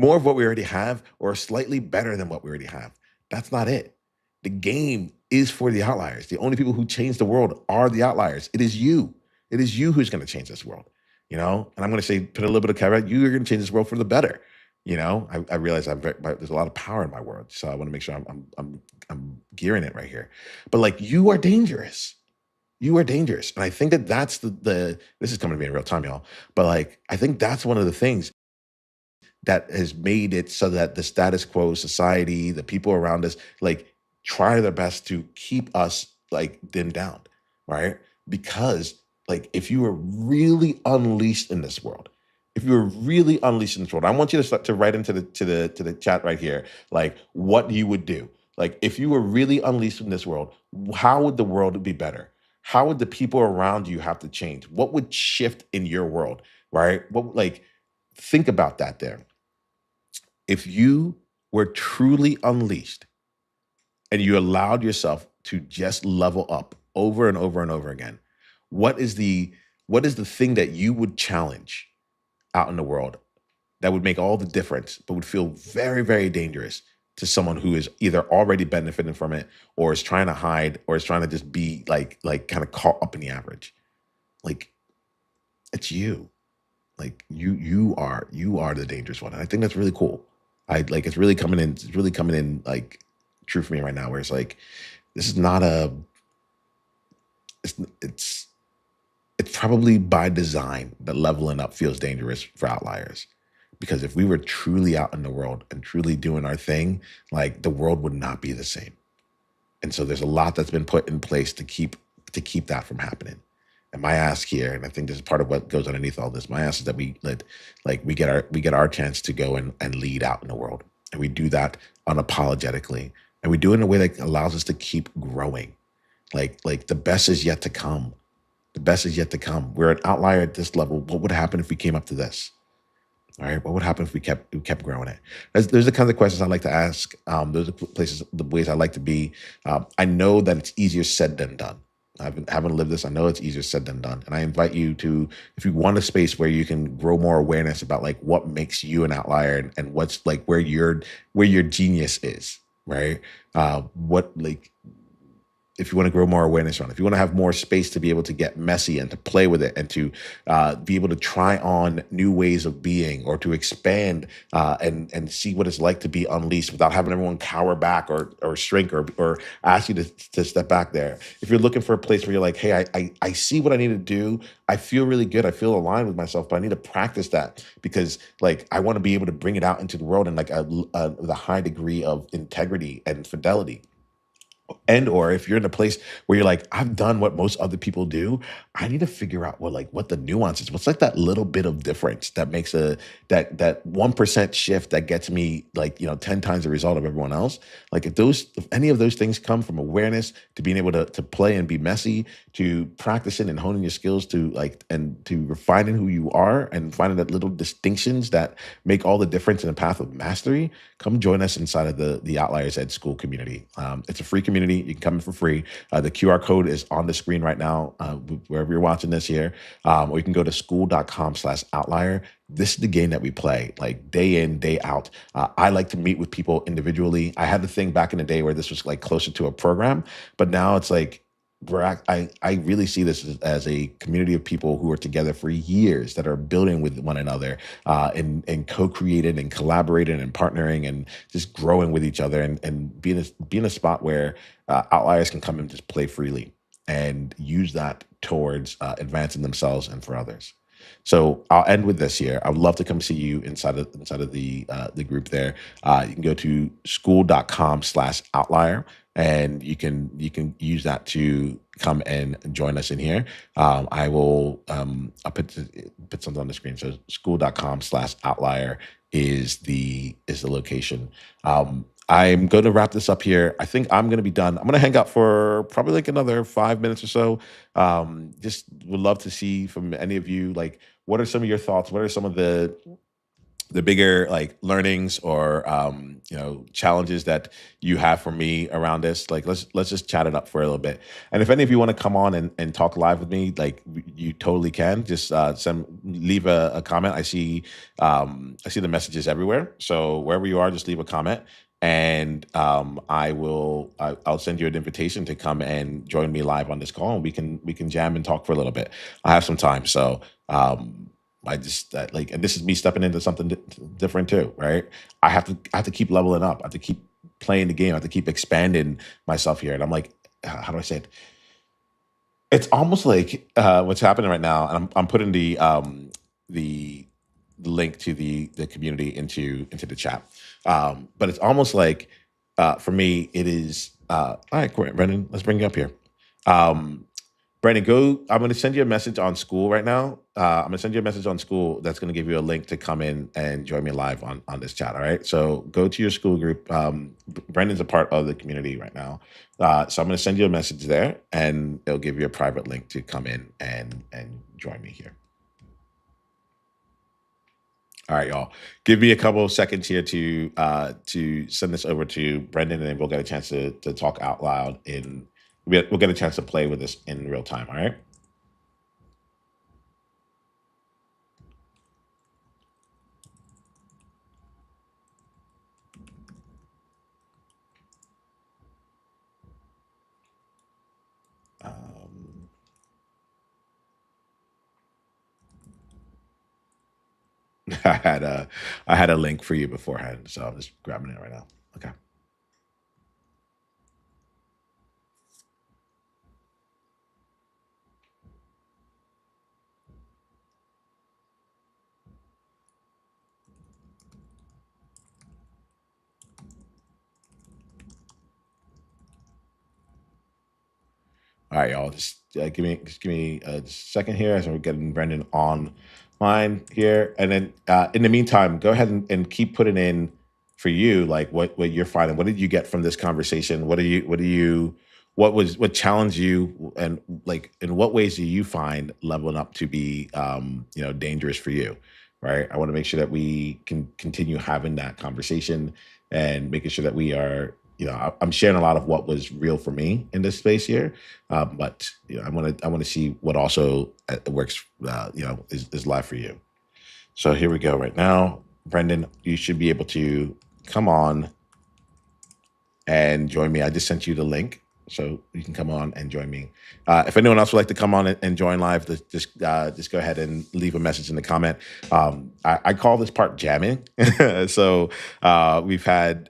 of what we already have, or slightly better than what we already have. That's not it. The game is for the outliers. The only people who change the world are the outliers. It is you. It is you who's going to change this world. And I'm going to say, put a little bit of caveat. You are going to change this world for the better. I realize there's a lot of power in my words, so I want to make sure I'm gearing it right here. But like, you are dangerous. You are dangerous, and I think that that's the this is coming to me in real time, y'all. But like, I think that's one of the things that has made it so that the status quo society, the people around us, like, try their best to keep us like dimmed down, right? Because like, if you were really unleashed in this world, if you were really unleashed in this world, I want you to start to write into the chat right here, like what you would do. Like, if you were really unleashed in this world, how would the world be better? How would the people around you have to change? What would shift in your world, right? What, like, think about that there. If you were truly unleashed and you allowed yourself to just level up over and over and over again, what is the what is the thing that you would challenge out in the world that would make all the difference, but would feel very, very dangerous to someone who is either already benefiting from it or is trying to hide or is trying to just be like kind of caught up in the average? Like, it's you. Like, you are the dangerous one. And I think that's really cool. I like it's really coming in like true for me right now, where it's like this is not a it's it's probably by design that leveling up feels dangerous for outliers. Because if we were truly out in the world and truly doing our thing, like the world would not be the same. And so there's a lot that's been put in place to keep that from happening. And my ask here, and I think this is part of what goes underneath all this, my ask is that we get our chance to go and lead out in the world. And we do that unapologetically. And we do it in a way that allows us to keep growing. Like the best is yet to come. The best is yet to come. We're an outlier at this level. What would happen if we came up to this? All right. What would happen if we kept growing it? Those are the kinds of questions I like to ask. Those are places, the ways I like to be. I know that it's easier said than done. Haven't lived this. I know it's easier said than done. And I invite you to, if you want a space where you can grow more awareness about like what makes you an outlier and what's like where your genius is, right? What like if you want to grow more awareness on, if you want to have more space to be able to get messy and to play with it and to be able to try on new ways of being or to expand and see what it's like to be unleashed without having everyone cower back or shrink or ask you to step back there. If you're looking for a place where you're like, hey, I see what I need to do. I feel really good. I feel aligned with myself, but I need to practice that because like I want to be able to bring it out into the world in like with a high degree of integrity and fidelity. And or if you're in a place where you're like, I've done what most other people do, I need to figure out what the nuance is. What's like that little bit of difference that makes that 1% shift that gets me like 10 times the result of everyone else. Like if any of those things come from awareness to being able to play and be messy, to practicing and honing your skills to like and to refining who you are and finding that little distinctions that make all the difference in the path of mastery, come join us inside of the Outliers Ed School community. It's a free community. You can come in for free. The QR code is on the screen right now, wherever you're watching this here. Or you can go to school.com/outlier. This is the game that we play, like day in, day out. I like to meet with people individually. I had the thing back in the day where this was like closer to a program, but now it's like I really see this as a community of people who are together for years that are building with one another and co-creating and collaborating and partnering and just growing with each other and being a spot where outliers can come and just play freely and use that towards advancing themselves and for others. So I'll end with this here. I would love to come see you inside of the group there. You can go to school.com/outlier and you can use that to come and join us in here. I'll put something on the screen. So school.com/outlier is the location. I'm going to wrap this up here. I think I'm going to be done. I'm going to hang out for probably like another 5 minutes or so. Just would love to see from any of you, like, what are some of your thoughts? What are some of the bigger like learnings or challenges that you have for me around this? Like, let's just chat it up for a little bit. And if any of you want to come on and talk live with me, like you totally can. Just leave a comment. I see the messages everywhere. So wherever you are, just leave a comment. And I'll send you an invitation to come and join me live on this call, and we can jam and talk for a little bit. I have some time, so I just like, and this is me stepping into something different too, right? I have to keep leveling up. I have to keep playing the game. I have to keep expanding myself here. And I'm like, how do I say it? It's almost like what's happening right now, and I'm putting the link to the community into the chat. But it's almost like for me, it is all right. Brendan, let's bring you up here. Um, Brandon, go. I'm going to send you a message on school right now. I'm going to send you a message on school that's going to give you a link to come in and join me live on this chat. All right. So go to your school group. Brandon's a part of the community right now. So I'm going to send you a message there, and it'll give you a private link to come in and join me here. All right, y'all. Give me a couple of seconds here to send this over to Brendan, and then we'll get a chance to talk out loud in. We'll get a chance to play with this in real time. All right. Um, I had a I had a link for you beforehand, so I'm just grabbing it right now. Okay. All right, y'all. Just give me a second here as we're getting Brendan online here, and then in the meantime, go ahead and keep putting in for you like what you're finding. What did you get from this conversation? What challenged you, and like in what ways do you find leveling up to be dangerous for you? Right. I want to make sure that we can continue having that conversation and making sure that we are. I'm sharing a lot of what was real for me in this space here, but I want to see what also works. Is live for you. So here we go. Right now, Brendan, you should be able to come on and join me. I just sent you the link, so you can come on and join me. If anyone else would like to come on and join live, just go ahead and leave a message in the comment. I call this part jamming. So I've had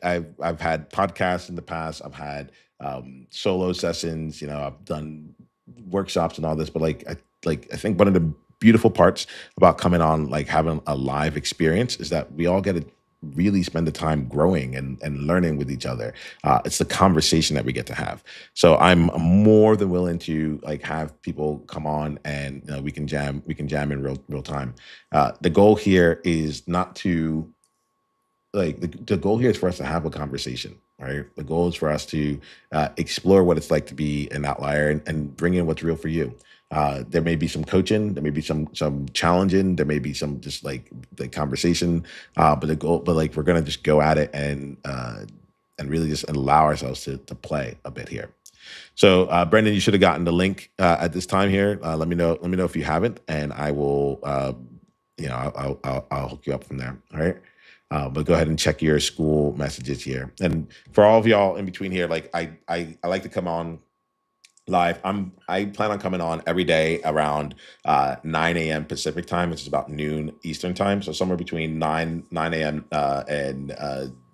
podcasts in the past. I've had solo sessions. I've done workshops and all this, but I think one of the beautiful parts about coming on, like having a live experience, is that we all get to really spend the time growing and learning with each other. It's the conversation that we get to have. So I'm more than willing to like have people come on and we can jam in real time. The goal here is not to like the goal here is for us to have a conversation, right? The goal is for us to explore what it's like to be an outlier and bring in what's real for you. There may be some coaching, there may be some challenging, there may be some just like the conversation, but the goal, but like we're gonna just go at it and really just allow ourselves to play a bit here. So, Brendan, you should have gotten the link at this time here. Let me know. Let me know if you haven't, and I will. I'll hook you up from there. All right. But go ahead and check your school messages here. And for all of y'all in between here, like I like to come on live. I plan on coming on every day around 9 a.m. Pacific time, which is about noon Eastern time. So somewhere between 9 a.m. And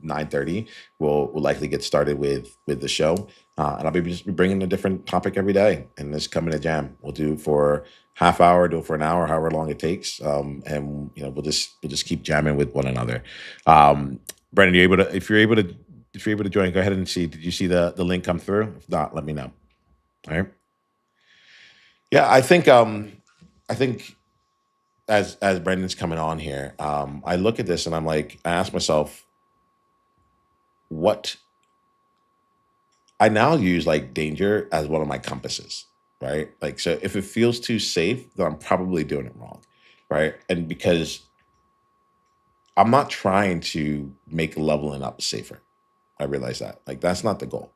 9:30, we'll likely get started with the show. And I'll be just bringing a different topic every day, and just coming to jam. We'll do it for half hour, do it for an hour, however long it takes, and we'll just keep jamming with one another. Brendan, you able to if you're able to join, go ahead and see. Did you see the link come through? If not, let me know. All right. Yeah, I think as Brendan's coming on here, I look at this and I ask myself, what I now use like danger as one of my compasses, right? Like, so if it feels too safe, then I'm probably doing it wrong, right? And because I'm not trying to make leveling up safer. I realize that. Like, that's not the goal.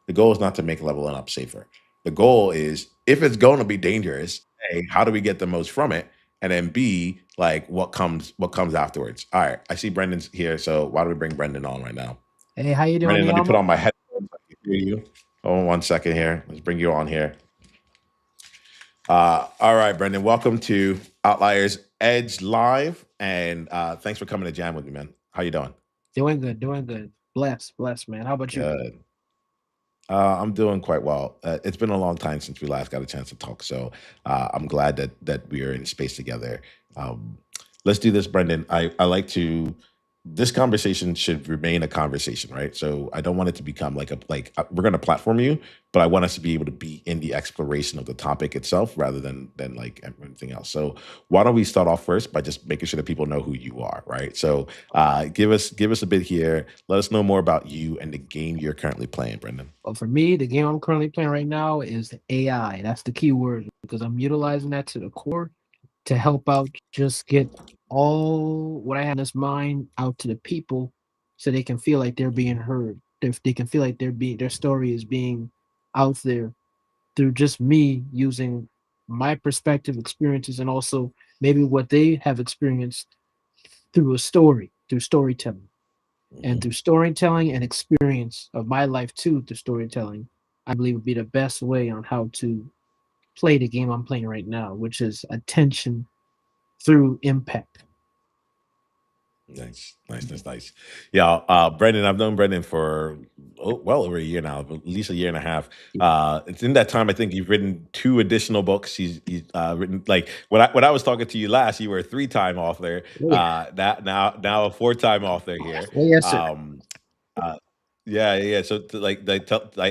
The goal is not to make leveling up safer. The goal is, if it's going to be dangerous, A, how do we get the most from it? And then B, like what comes afterwards. All right. I see Brendan's here. So why don't we bring Brendan on right now? Hey, how you doing, Brendan, let me put Niiamah? on my headphones so I can hear you. Hold on 1 second here. Let's bring you on here. All right, Brendan. Welcome to Outliers Edge Live. And thanks for coming to jam with me, man. How you doing? Doing good, doing good. Blessed, man. How about you? Good. I'm doing quite well. It's been a long time since we last got a chance to talk, so I'm glad that we are in space together. Um, let's do this, Brendan. I like to this conversation should remain a conversation, right? So I don't want it to become we're going to platform you, but I want us to be able to be in the exploration of the topic itself rather than like everything else. So why don't we start off first by just making sure that people know who you are, right? So give us a bit here. Let us know more about you and the game you're currently playing, Brendan. Well, for me, the game I'm currently playing right now is AI. That's the key word because I'm utilizing that to the core to help out, just get all what I have in this mind out to the people so they can feel like they're being heard. If they can feel like their story is being out there through just me using my perspective, experiences, and also maybe what they have experienced through a story, through storytelling. And Mhm. through storytelling and experience of my life too, through storytelling, I believe would be the best way on how to play the game I'm playing right now, which is attention through impact. Nice, nice, nice, nice. Yeah, Brendan, I've known Brendan for well over a year now, at least a year and a half. It's in that time I think you've written two additional books. He's written like when I was talking to you last, you were a three-time author. Yeah. That now a four-time author here. Well, yes, sir. Um, uh, yeah, yeah. Yeah. So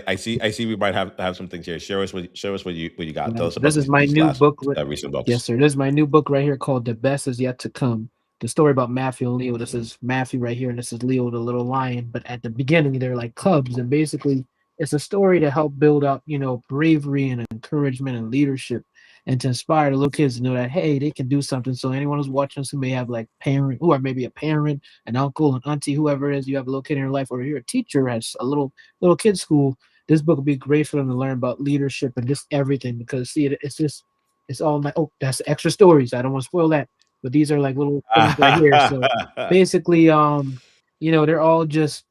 I see we might have some things here. Show us what you got. Yeah, Tell us this about is these my these new last book. recent Yes, books. sir. This is my new book right here called "The Best Is Yet to Come." The story about Matthew and Leo. This is Matthew right here, and this is Leo, the little lion. But at the beginning, they're like cubs, and basically, it's a story to help build up, bravery and encouragement and leadership, and to inspire the little kids to know that hey, they can do something. So anyone who's watching this who may have like parent, or maybe a parent, an uncle, an auntie, whoever it is, you have a little kid in your life, or you're a teacher at a little kid school, this book would be great for them to learn about leadership and just everything because see it's all my that's extra stories. I don't want to spoil that, but these are like little things right here. So basically, they're all just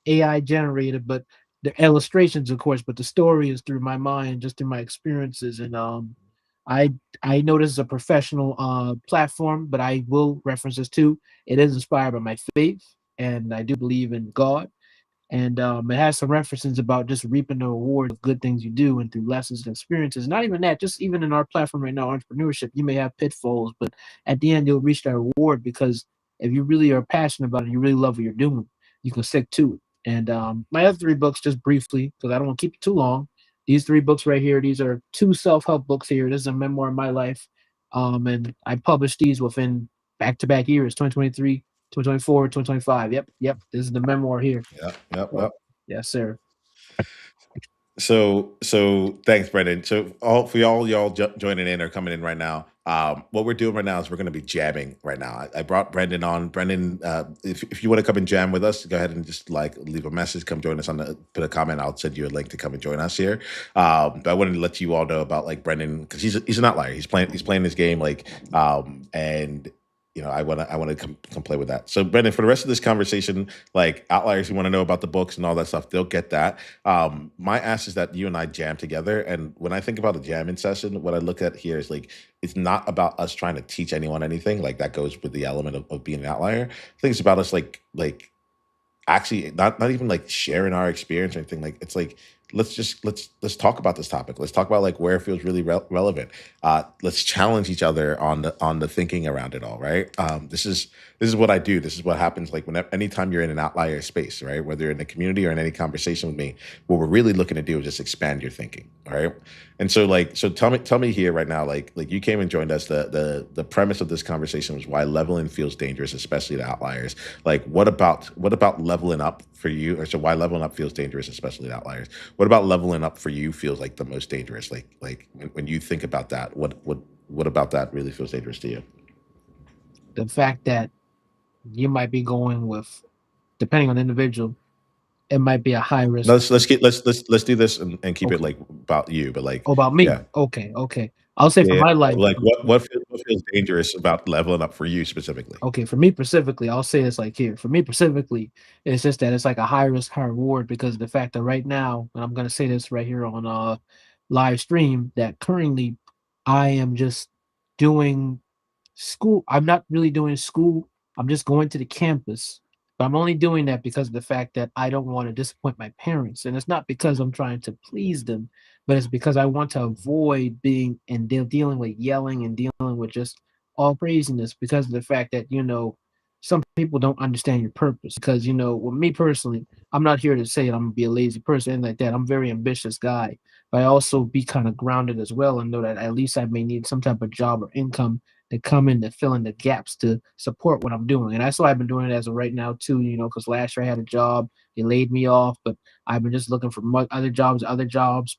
AI generated, but they're illustrations, of course, but the story is through my mind, just through my experiences. And I I know this is a professional platform, but I will reference this too. It is inspired by my faith, and I do believe in God, and it has some references about just reaping the rewards of good things you do and through lessons and experiences. Not even that, just even in our platform right now, entrepreneurship, you may have pitfalls, but at the end, you'll reach that reward because if you really are passionate about it, you really love what you're doing, you can stick to it. And my other three books, just briefly, because I don't want to keep it too long. These three books right here, these are two self-help books here. This is a memoir of my life, and I published these within back-to-back years, 2023, 2024, 2025. Yep, yep. This is the memoir here. Yep, yep, Oh, yep. yes, sir. So thanks, Brendan. So all for y'all joining in or coming in right now. What we're doing right now is we're going to be jamming right now. I brought Brendan on. Brendan, if you want to come and jam with us, go ahead and just like leave a message. Come join us put a comment. I'll send you a link to come and join us here. But I wanted to let you all know about like Brendan because he's an outlier. He's playing this game and I want to come play with that. So Brendan, for the rest of this conversation, like outliers who want to know about the books and all that stuff, they'll get that. My ask is that you and I jam together. And when I think about a jamming session, what I look at here is like it's not about us trying to teach anyone anything. Like that goes with the element of being an outlier. I think it's about us like actually not even like sharing our experience or anything. Like it's like let's talk about this topic. Let's talk about like where it feels really relevant. Let's challenge each other on the thinking around it all, right? This is what I do. This is what happens like whenever anytime you're in an outlier space, right? Whether you're in a community or in any conversation with me, what we're really looking to do is just expand your thinking, all right? And so tell me here right now, like you came and joined us. The premise of this conversation was why leveling feels dangerous, especially to outliers. Like what about leveling up for you? Or so why leveling up feels dangerous, especially to outliers? What about leveling up for you feels like the most dangerous? Like when you think about that, what about that really feels dangerous to you? The fact that you might be going with, depending on the individual, it might be a high risk. Let's do this and keep it Okay. like about you, but like Oh, about me. yeah. Okay. Okay. I'll say for Yeah, my life. like what feels dangerous about leveling up for you specifically? Okay. For me specifically, I'll say this like here. For me specifically, it's just that it's like a high risk, high reward because of the fact that right now, and I'm going to say this right here on live stream, that currently I am just doing school. I'm not really doing school. I'm just going to the campus. But I'm only doing that because of the fact that I don't want to disappoint my parents. And it's not because I'm trying to please them, but it's because I want to avoid being dealing with yelling and dealing with just all craziness because of the fact that, some people don't understand your purpose because with me personally, I'm not here to say I'm gonna be a lazy person anything like that. I'm a very ambitious guy, but I also be kind of grounded as well and know that at least I may need some type of job or income to come in to fill in the gaps to support what I'm doing. And that's why I've been doing it as of right now too, because last year I had a job, they laid me off, but I've been just looking for other jobs.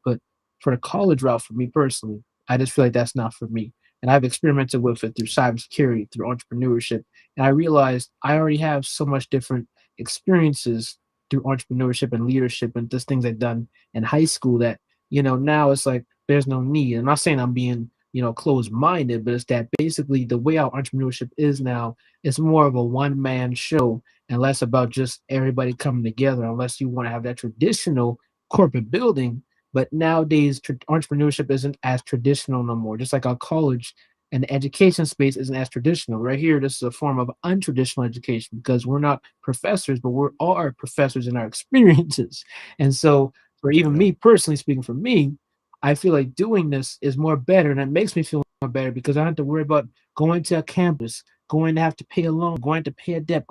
But for the college route, for me personally, I just feel like that's not for me. And I've experimented with it through cybersecurity, through entrepreneurship, and I realized I already have so much different experiences through entrepreneurship and leadership and just things I've done in high school that, now it's like there's no need. I'm not saying I'm being, closed minded, but it's that basically the way our entrepreneurship is now, it's more of a one man show and less about just everybody coming together, unless you want to have that traditional corporate building. But nowadays, entrepreneurship isn't as traditional no more. Just like our college and the education space isn't as traditional. Right here, this is a form of untraditional education because we're not professors, but we're all our professors in our experiences. And so, for even Yeah. me personally, speaking for me, I feel like doing this is more better, and it makes me feel more better because I don't have to worry about going to a campus, going to have to pay a loan, going to pay a debt,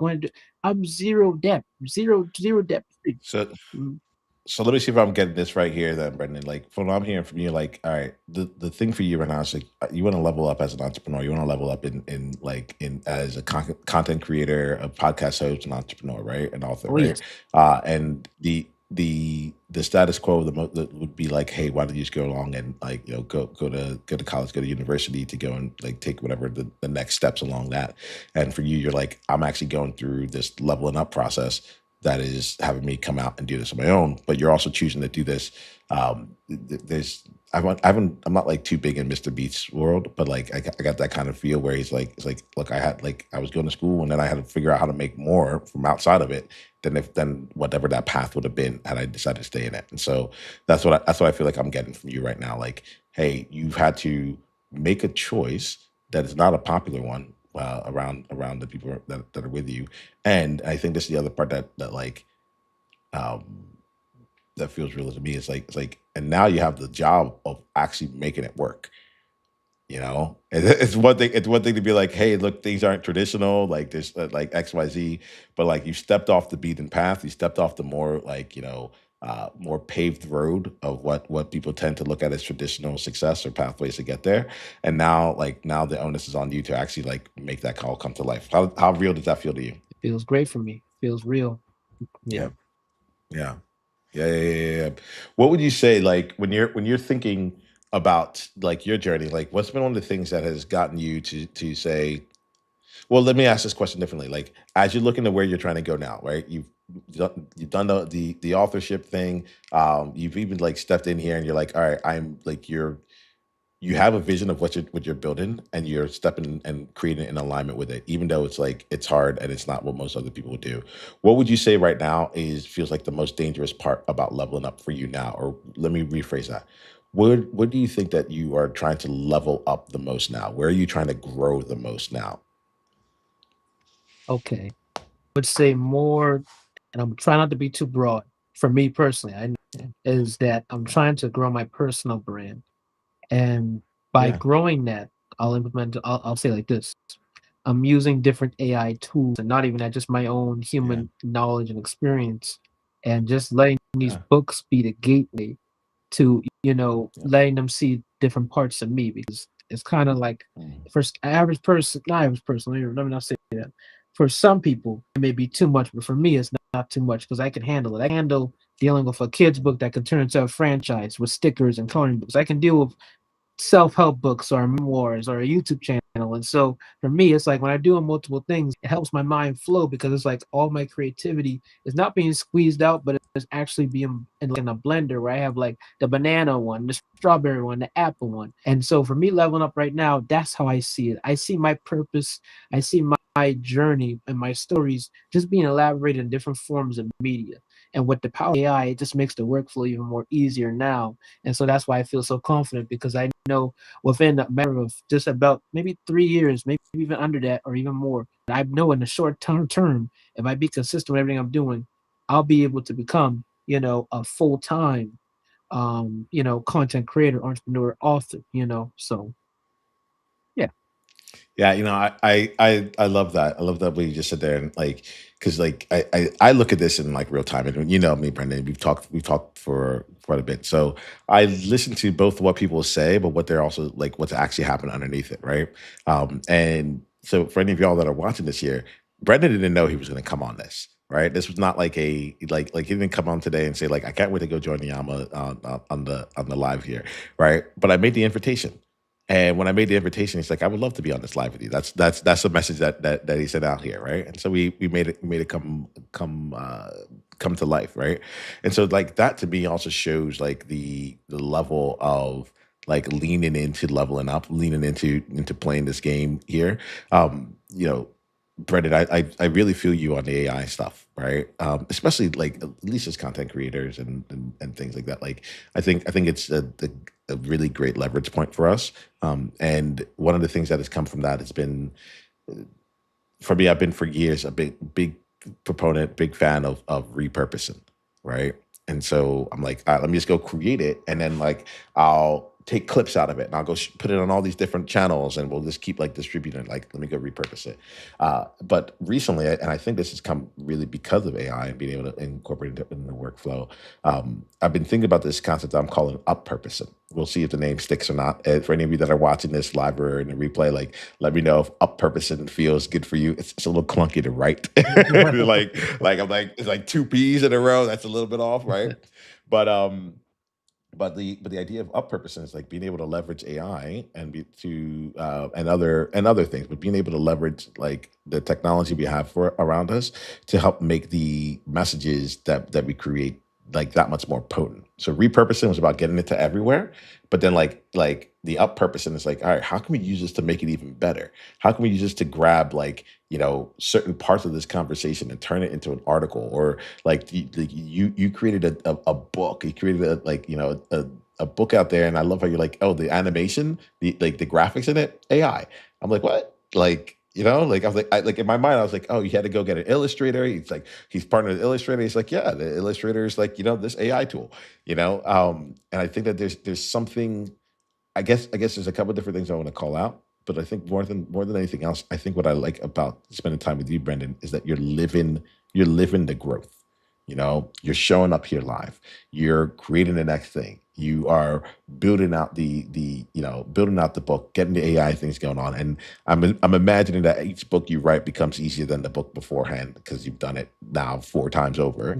I'm zero debt, zero debt free. So Mm. So let me see if I'm getting this right here, then, Brendan. Like from what I'm hearing from you, like, all right, the thing for you right now is like you want to level up as an entrepreneur. You want to level up in as a content creator, a podcast host, an entrepreneur, right, an author, Oh right? yes, And the status quo that would be like, hey, why don't you just go along and like go to college, go to university to go and like take whatever the next steps along that. And for you, you're like, I'm actually going through this leveling up process that is having me come out and do this on my own. But you're also choosing to do this. There's I'm not like too big in Mr. Beast's world, but like I got that kind of feel where he's like it's like look, I was going to school and then I had to figure out how to make more from outside of it than whatever that path would have been had I decided to stay in it. And so that's what I feel like I'm getting from you right now. Like, hey, you've had to make a choice that is not a popular one around the people that are with you, and I think this is the other part that like um that feels real to me. It's like, and now you have the job of actually making it work. You know, it's one thing. It's one thing to be like, "Hey, look, things aren't traditional. Like this, like X, Y, Z." But like, you stepped off the beaten path. You stepped off the more like more paved road of what people tend to look at as traditional success or pathways to get there. And now, like now, the onus is on you to actually like make that call come to life. How real does that feel to you? it feels great for me. Feels real. Yeah, Yeah. yeah. Yeah. What would you say, like, when you're thinking about like your journey, like what's been one of the things that has gotten you to say, well, let me ask this question differently. Like, as you're looking to where you're trying to go now, right? You've done the authorship thing. You've even like stepped in here and you're like, all right, I'm like you have a vision of what you're building and you're stepping and creating in alignment with it, even though it's like it's hard and it's not what most other people would do. What would you say right now is feels like the most dangerous part about leveling up for you now? Or let me rephrase that. What do you think that you are trying to level up the most now? Where are you trying to grow the most now? Okay. Would say more, and I'm trying not to be too broad. For me personally, I is that I'm trying to grow my personal brand, and by Yeah, growing that, I'll say like this: I'm using different AI tools, and not even that, just my own yeah, human knowledge and experience, and just letting these yeah, books be the gateway to yeah. letting them see different parts of me because it's kind of like Mm, for average person, not average person. Let me not say that. For some people, it may be too much, but for me, it's not too much because I can handle it. I can handle dealing with a kid's book that can turn into a franchise with stickers and coloring books. I can deal with self-help books or memoirs or a YouTube channel. And so for me, it's like when I do multiple things, it helps my mind flow because it's like all my creativity is not being squeezed out, but it's actually being in a blender where I have like the banana one, the strawberry one, the apple one. And so for me leveling up right now, that's how I see it. I see my purpose, I see my journey and my stories just being elaborated in different forms of media. And with the power of AI, it just makes the workflow even more easier now. And so that's why I feel so confident because I know within a matter of just about maybe 3 years, maybe even under that or even more, I know in the short term, if I be consistent with everything I'm doing, I'll be able to become, a full time, content creator, entrepreneur, author. So yeah. Yeah, I love that. I love that way you just sit there and like, because like I look at this in like real time, and you know me, Brendan. We've talked for quite a bit, so I listen to both what people say, but what they're also like what's actually happening underneath it, right? And so for any of y'all that are watching this here, Brendan didn't know he was going to come on this. Right, this was not like a like he didn't come on today and say like I can't wait to go join Niiamah on the live here, right? But I made the invitation, and when I made the invitation, he's like, "I would love to be on this live with you." That's the message that he sent out here, right? And so we made it come to life, right? And so like that to me also shows like the level of like leaning into leveling up, leaning into playing this game here. You know, Brendan, I really feel you on the AI stuff, right? Especially like at least as content creators and things like that. Like I think it's a really great leverage point for us. And one of the things that has come from that has been for me, I've been for years a big proponent, big fan of repurposing, right? And so I'm like, all right, let me just go create it, and then like I'll take clips out of it, and I'll go put it on all these different channels, and we'll just keep like distributing. Like, let me go repurpose it. But recently, and I think this has come really because of AI and being able to incorporate it in the workflow. I've been thinking about this concept I'm calling up purposing. We'll see if the name sticks or not. For any of you that are watching this live or in the replay, like let me know if up purposing feels good for you. It's a little clunky to write. like I'm like it's like two P's in a row. That's a little bit off, right? But the idea of up purposing is like being able to leverage AI and be to and other things, but being able to leverage like the technology we have for around us to help make the messages that we create like that much more potent. So repurposing was about getting it to everywhere, but then like the up purposing is like, all right, how can we use this to make it even better? How can we use this to grab like certain parts of this conversation and turn it into an article, or like you created a book, you created a book out there, and I love how you're like, oh, the animation, the graphics in it, AI. I'm like, what? Like, like I was like, like in my mind, I was like, oh, you had to go get an illustrator. He's like, he's partnered with Illustrator. He's like, yeah, the Illustrator is like, this AI tool, and I think that there's something. I guess there's a couple of different things I want to call out, but I think more than anything else, I think what I like about spending time with you, Brendan, is that you're living the growth. You're showing up here live. You're creating the next thing. You are building out the book, getting the AI things going on, and I'm imagining that each book you write becomes easier than the book beforehand because you've done it now 4 times over.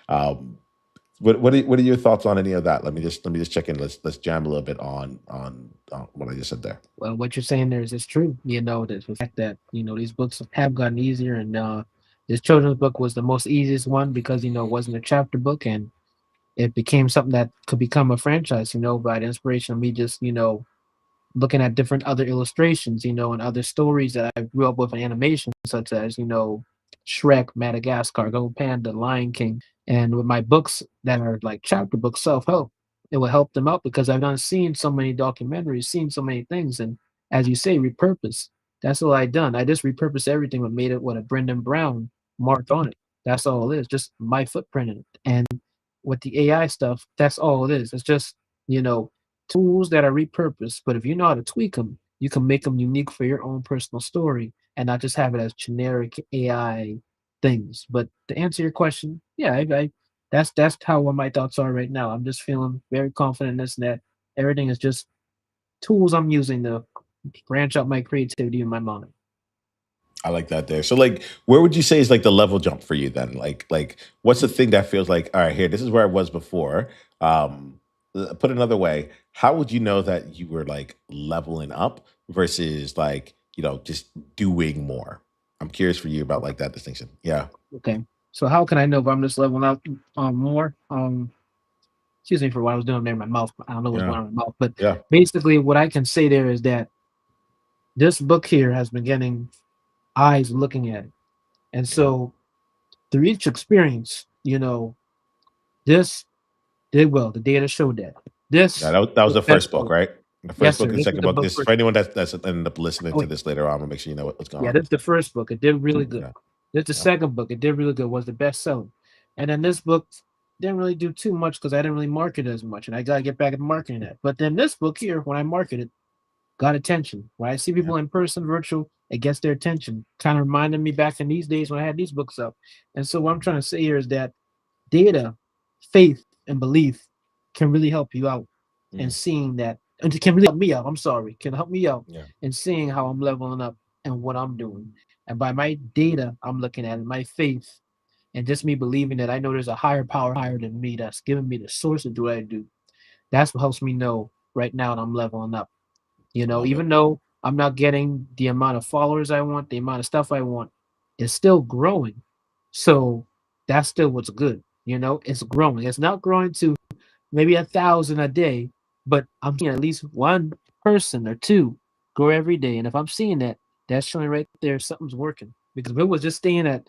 Um, what are your thoughts on any of that? Let me just check in. Let's jam a little bit on what I just said there. Well, what you're saying there is true. The fact that these books have gotten easier, and this children's book was the most easiest one because it wasn't a chapter book, and it became something that could become a franchise. By the inspiration of me just looking at different other illustrations, and other stories that I grew up with in animation, such as, Shrek, Madagascar, Gold Panda, Lion King. And with my books that are like chapter books, self help, it will help them out because I've done seen so many documentaries, seen so many things. And as you say, repurpose. That's all I done. I just repurposed everything but made it with a Brendan Brown marked on it. That's all it is, just my footprint in it. And with the AI stuff, that's all it is. It's just, you know, tools that are repurposed, but if you know how to tweak them, you can make them unique for your own personal story and not just have it as generic AI things. But to answer your question, yeah, that's how what my thoughts are right now. I'm just feeling very confident in this and that everything is just tools I'm using to branch out my creativity in my mind. I like that there. So like where would you say is like the level jump for you then? Like what's the thing that feels like, all right, here, this is where I was before. Put another way, how would you know that you were like leveling up versus like, just doing more? I'm curious for you about like that distinction. Yeah. Okay. So how can I know if I'm just leveling up more? Excuse me for what I was doing there in my mouth. I don't know what's Yeah. going on in my mouth, but Yeah. basically what I can say there is that this book here has been getting eyes looking at it. And Yeah. so through each experience, this did well. The data showed that. Yeah, This that was was the best first book, selling. right? The first Yes, book sir. and This is second the book. book This for for anyone that's ended up listening oh to yeah. this later on, I'm gonna make sure you know what's going Yeah, on. this is the first book. It did really good. Yeah. This the Yeah. second book. It did really good. Was the best selling. And then this book didn't really do too much because I didn't really market it as much. And I gotta get back at marketing that. But then this book here, when I market it, got attention. When I see Yeah. people in person, virtual, it gets their attention. Kind of reminded me back in these days when I had these books up. And so what I'm trying to say here is that data, faith, and belief can really help you out in Mm, seeing that, and it can really help me out. I'm sorry, can help me out yeah. in seeing how I'm leveling up and what I'm doing. And by my data, I'm looking at it, my faith, and just me believing that I know there's a higher power higher than me that's giving me the source to do what I do. That's what helps me know right now that I'm leveling up. Love it. Even though I'm not getting the amount of followers I want, the amount of stuff I want, it's still growing. So that's still what's good. It's growing. It's not growing to maybe 1,000 a day, but I'm seeing at least one person or two grow every day. And if I'm seeing that, that's showing right there something's working. Because if it was just staying at,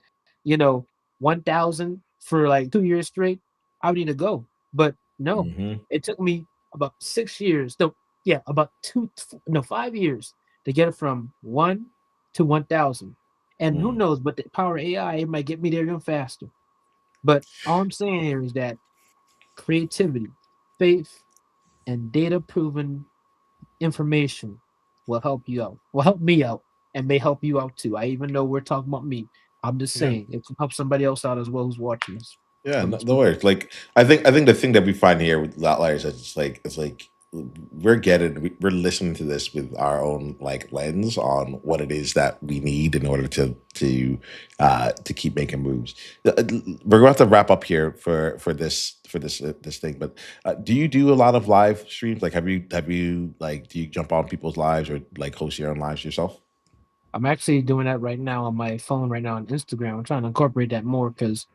1,000 for like 2 years straight, I would need to go. But no, Hmm. it took me about 6 years. No, yeah, about two, no, 5 years to get it from one to 1,000. And who Mm. knows, but the power of AI, it might get me there even faster. But all I'm saying here is that creativity, faith, and data proven information will help you out, will help me out, and may help you out too. I even know we're talking about me. I'm just Yeah. saying it can help somebody else out as well who's watching this. Yeah, I'm no, just no worries. Like I think the thing that we find here with Outliers is it's like we're listening to this with our own like lens on what it is that we need in order to keep making moves. We're going to have to wrap up here for this thing. But do you do a lot of live streams? Like, have you like do you jump on people's lives or like host your own lives yourself? I'm actually doing that right now on my phone right now on Instagram. I'm trying to incorporate that more because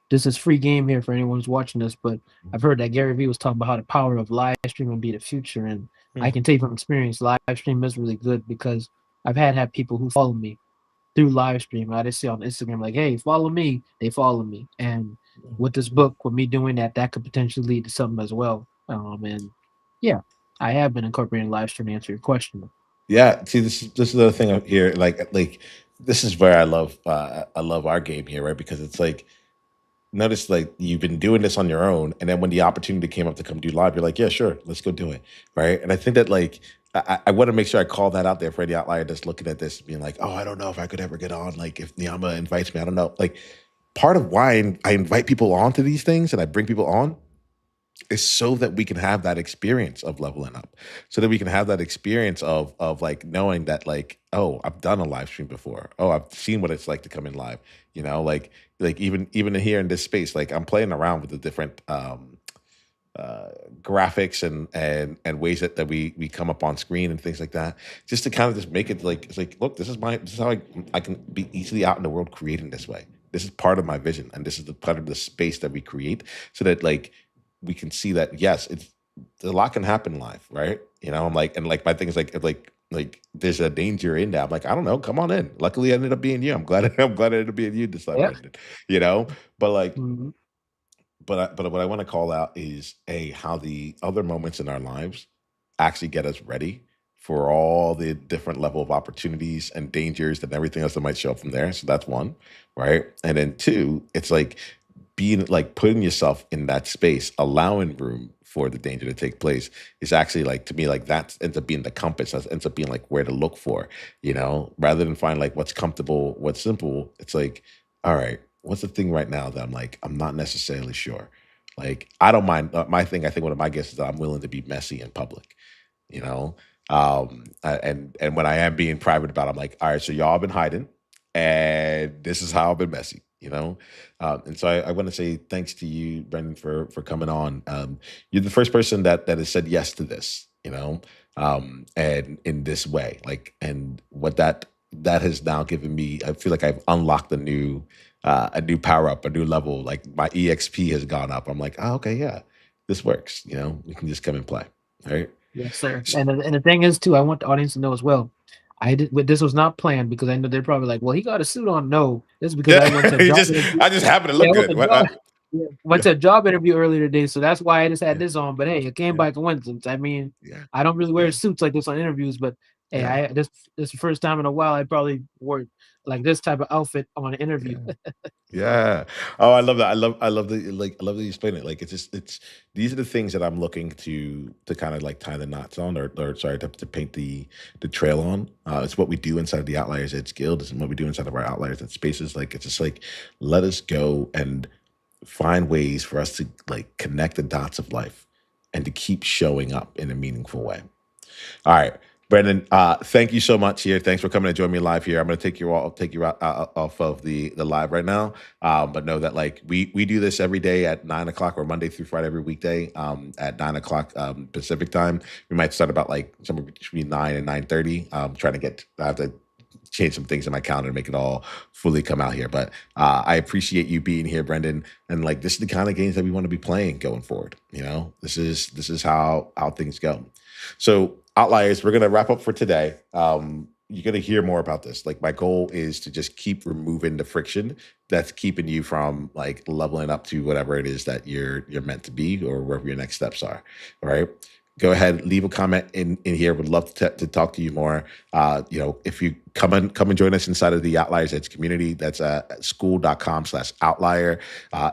this is free game here for anyone who's watching this. But I've heard that Gary Vee was talking about how the power of live streaming be the future, and I Hmm. can tell you from experience, live stream is really good because I've had people who follow me through live stream. I just see on Instagram like, hey, follow me. They follow me, and with this book, with me doing that, that could potentially lead to something as well. And yeah, I have been incorporating live stream to answer your question. Yeah, see, this is the thing out here. Like this is where I love our game here, right? Because it's like notice like you've been doing this on your own, and then when the opportunity came up to come do live, you're like, yeah, sure, let's go do it, right? And I think that like I want to make sure I call that out there for the outlier that's looking at this, being like, oh, I don't know if I could ever get on. Like if Niiamah invites me, I don't know. Like part of why I invite people onto these things and I bring people on is so that we can have that experience of leveling up, so that we can have that experience of like knowing that like, oh, I've done a live stream before, oh, I've seen what it's like to come in live, like even here in this space, like I'm playing around with the different uh graphics and ways that we come up on screen and things like that, just to kind of just make it like it's like, look, this is how I can be easily out in the world creating this way. This is part of my vision, and this is the part of the space that we create, so that like we can see that yes, it's a lot can happen live, right? I'm like, and like my thing is like like there's a danger in that. I'm like, I don't know, come on in. Luckily, I ended up being you. I'm glad I'm glad it ended up being you this time, Yeah. Brendan. You know, but like Mhm. but what I want to call out is how the other moments in our lives actually get us ready for all the different level of opportunities and dangers and everything else that might show up from there. So that's one, right? And then two, it's like being like putting yourself in that space, allowing room for the danger to take place is actually like, to me, like that ends up being the compass. That ends up being like where to look for, rather than find like what's comfortable, what's simple. It's like, all right, what's the thing right now that I'm not necessarily sure. Like I don't mind. My thing, I think one of my guesses is that I'm willing to be messy in public. You know, and when I am being private about it, I'm like, all right, so y'all been hiding, and this is how I've been messy. And so I want to say thanks to you, Brendan, for coming on. You're the first person that has said yes to this. And in this way, like, and what that has now given me, I feel like I've unlocked a new power up, a new level. Like my EXP has gone up. I'm like, oh, okay, yeah, this works. We can just come and play. All right. Yes, sir. And the thing is too, I want the audience to know as well. This was not planned because I know they're probably like, well, he got a suit on. No, this is because I went Yeah, to a job interview. I just happen to Yeah, look I went good. to job. Yeah, went Yeah, to a job interview earlier today, so that's why I just had yeah, this on. But hey, it came yeah, by coincidence. I mean, yeah, I don't really wear yeah. suits like this on interviews, but Hey, Yeah. this is the first time in a while I probably wore like this type of outfit on an interview. Yeah. Yeah. Oh, I love that. I love the I love that you explain it. Like it's just it's these are the things that I'm looking to kind of like tie the knots on or sorry to paint the trail on. It's what we do inside the Outliers Edge Guild. It's what we do inside of our Outliers Edge spaces. Like it's just like let us go and find ways for us to like connect the dots of life and to keep showing up in a meaningful way. All right, Brendan. Thank you so much here. Thanks for coming and join me live here. I'm going to take you off of the live right now. But know that like we do this every day at 9 o'clock or Monday through Friday every weekday at 9 o'clock Pacific time. We might start about like somewhere between 9 and 9:30. Trying to get I have to change some things in my calendar to make it all fully come out here. But I appreciate you being here, Brendan. And like this is the kind of games that we want to be playing going forward. You know, this is how things go. So Outliers, we're gonna wrap up for today. You're gonna hear more about this. Like my goal is to just keep removing the friction that's keeping you from like leveling up to whatever it is that you're meant to be or wherever your next steps are. All right. Go ahead, leave a comment in here. Would love to talk to you more. If you come and join us inside of the Outliers Edge community, that's school.com/outlier.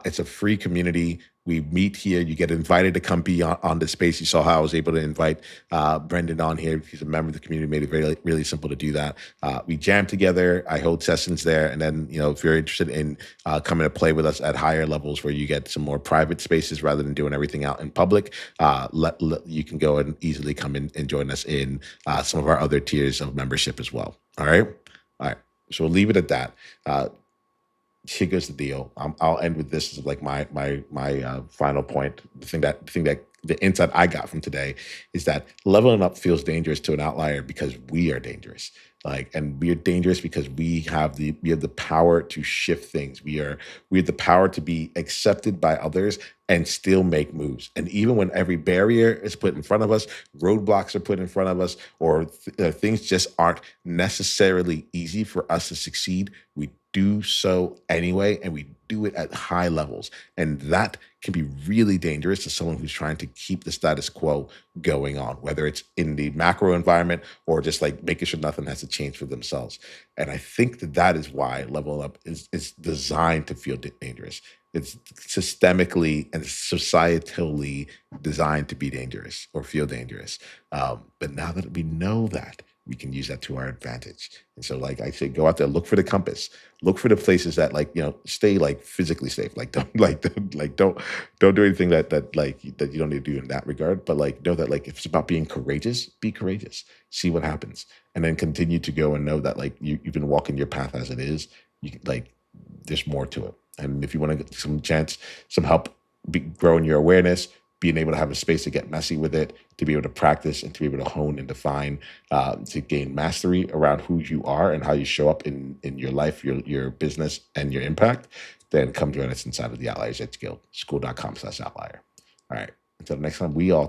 It's a free community. We meet here. You get invited to come be on the space. You saw how I was able to invite Brendan on here. He's a member of the community. Made it very really simple to do that. We jam together. I hold sessions there, and then if you're interested in coming to play with us at higher levels, where you get some more private spaces rather than doing everything out in public, you can go and easily come in and join us in some of our other tiers of membership as well. All right, all right. So we'll leave it at that. Here goes the deal. I'll end with this as like my final point. The thing that the insight I got from today is that leveling up feels dangerous to an outlier because we are dangerous. Like, and we are dangerous because we have the power to shift things. We have the power to be accepted by others and still make moves. And even when every barrier is put in front of us, roadblocks are put in front of us, or things just aren't necessarily easy for us to succeed, we do so anyway, and we do it at high levels. And that can be really dangerous to someone who's trying to keep the status quo going on, whether it's in the macro environment or just like making sure nothing has to change for themselves. And I think that is why level up is designed to feel dangerous. It's systemically and societally designed to be dangerous or feel dangerous. But now that we know that, we can use that to our advantage. And so, like I say, go out there, look for the compass, look for the places that, like, stay like physically safe. Like, don't do anything that you don't need to do in that regard. But like, know that like if it's about being courageous, be courageous. See what happens, and then continue to go and know that like you've been walking your path as it is. Like, there's more to it. And if you want to get some help growing your awareness, being able to have a space to get messy with it, to be able to practice and to be able to hone and define, to gain mastery around who you are and how you show up in your life, your business, and your impact, then come join us inside of the Outliers Edge Guild, school.com/outlier. All right. Until next time, we all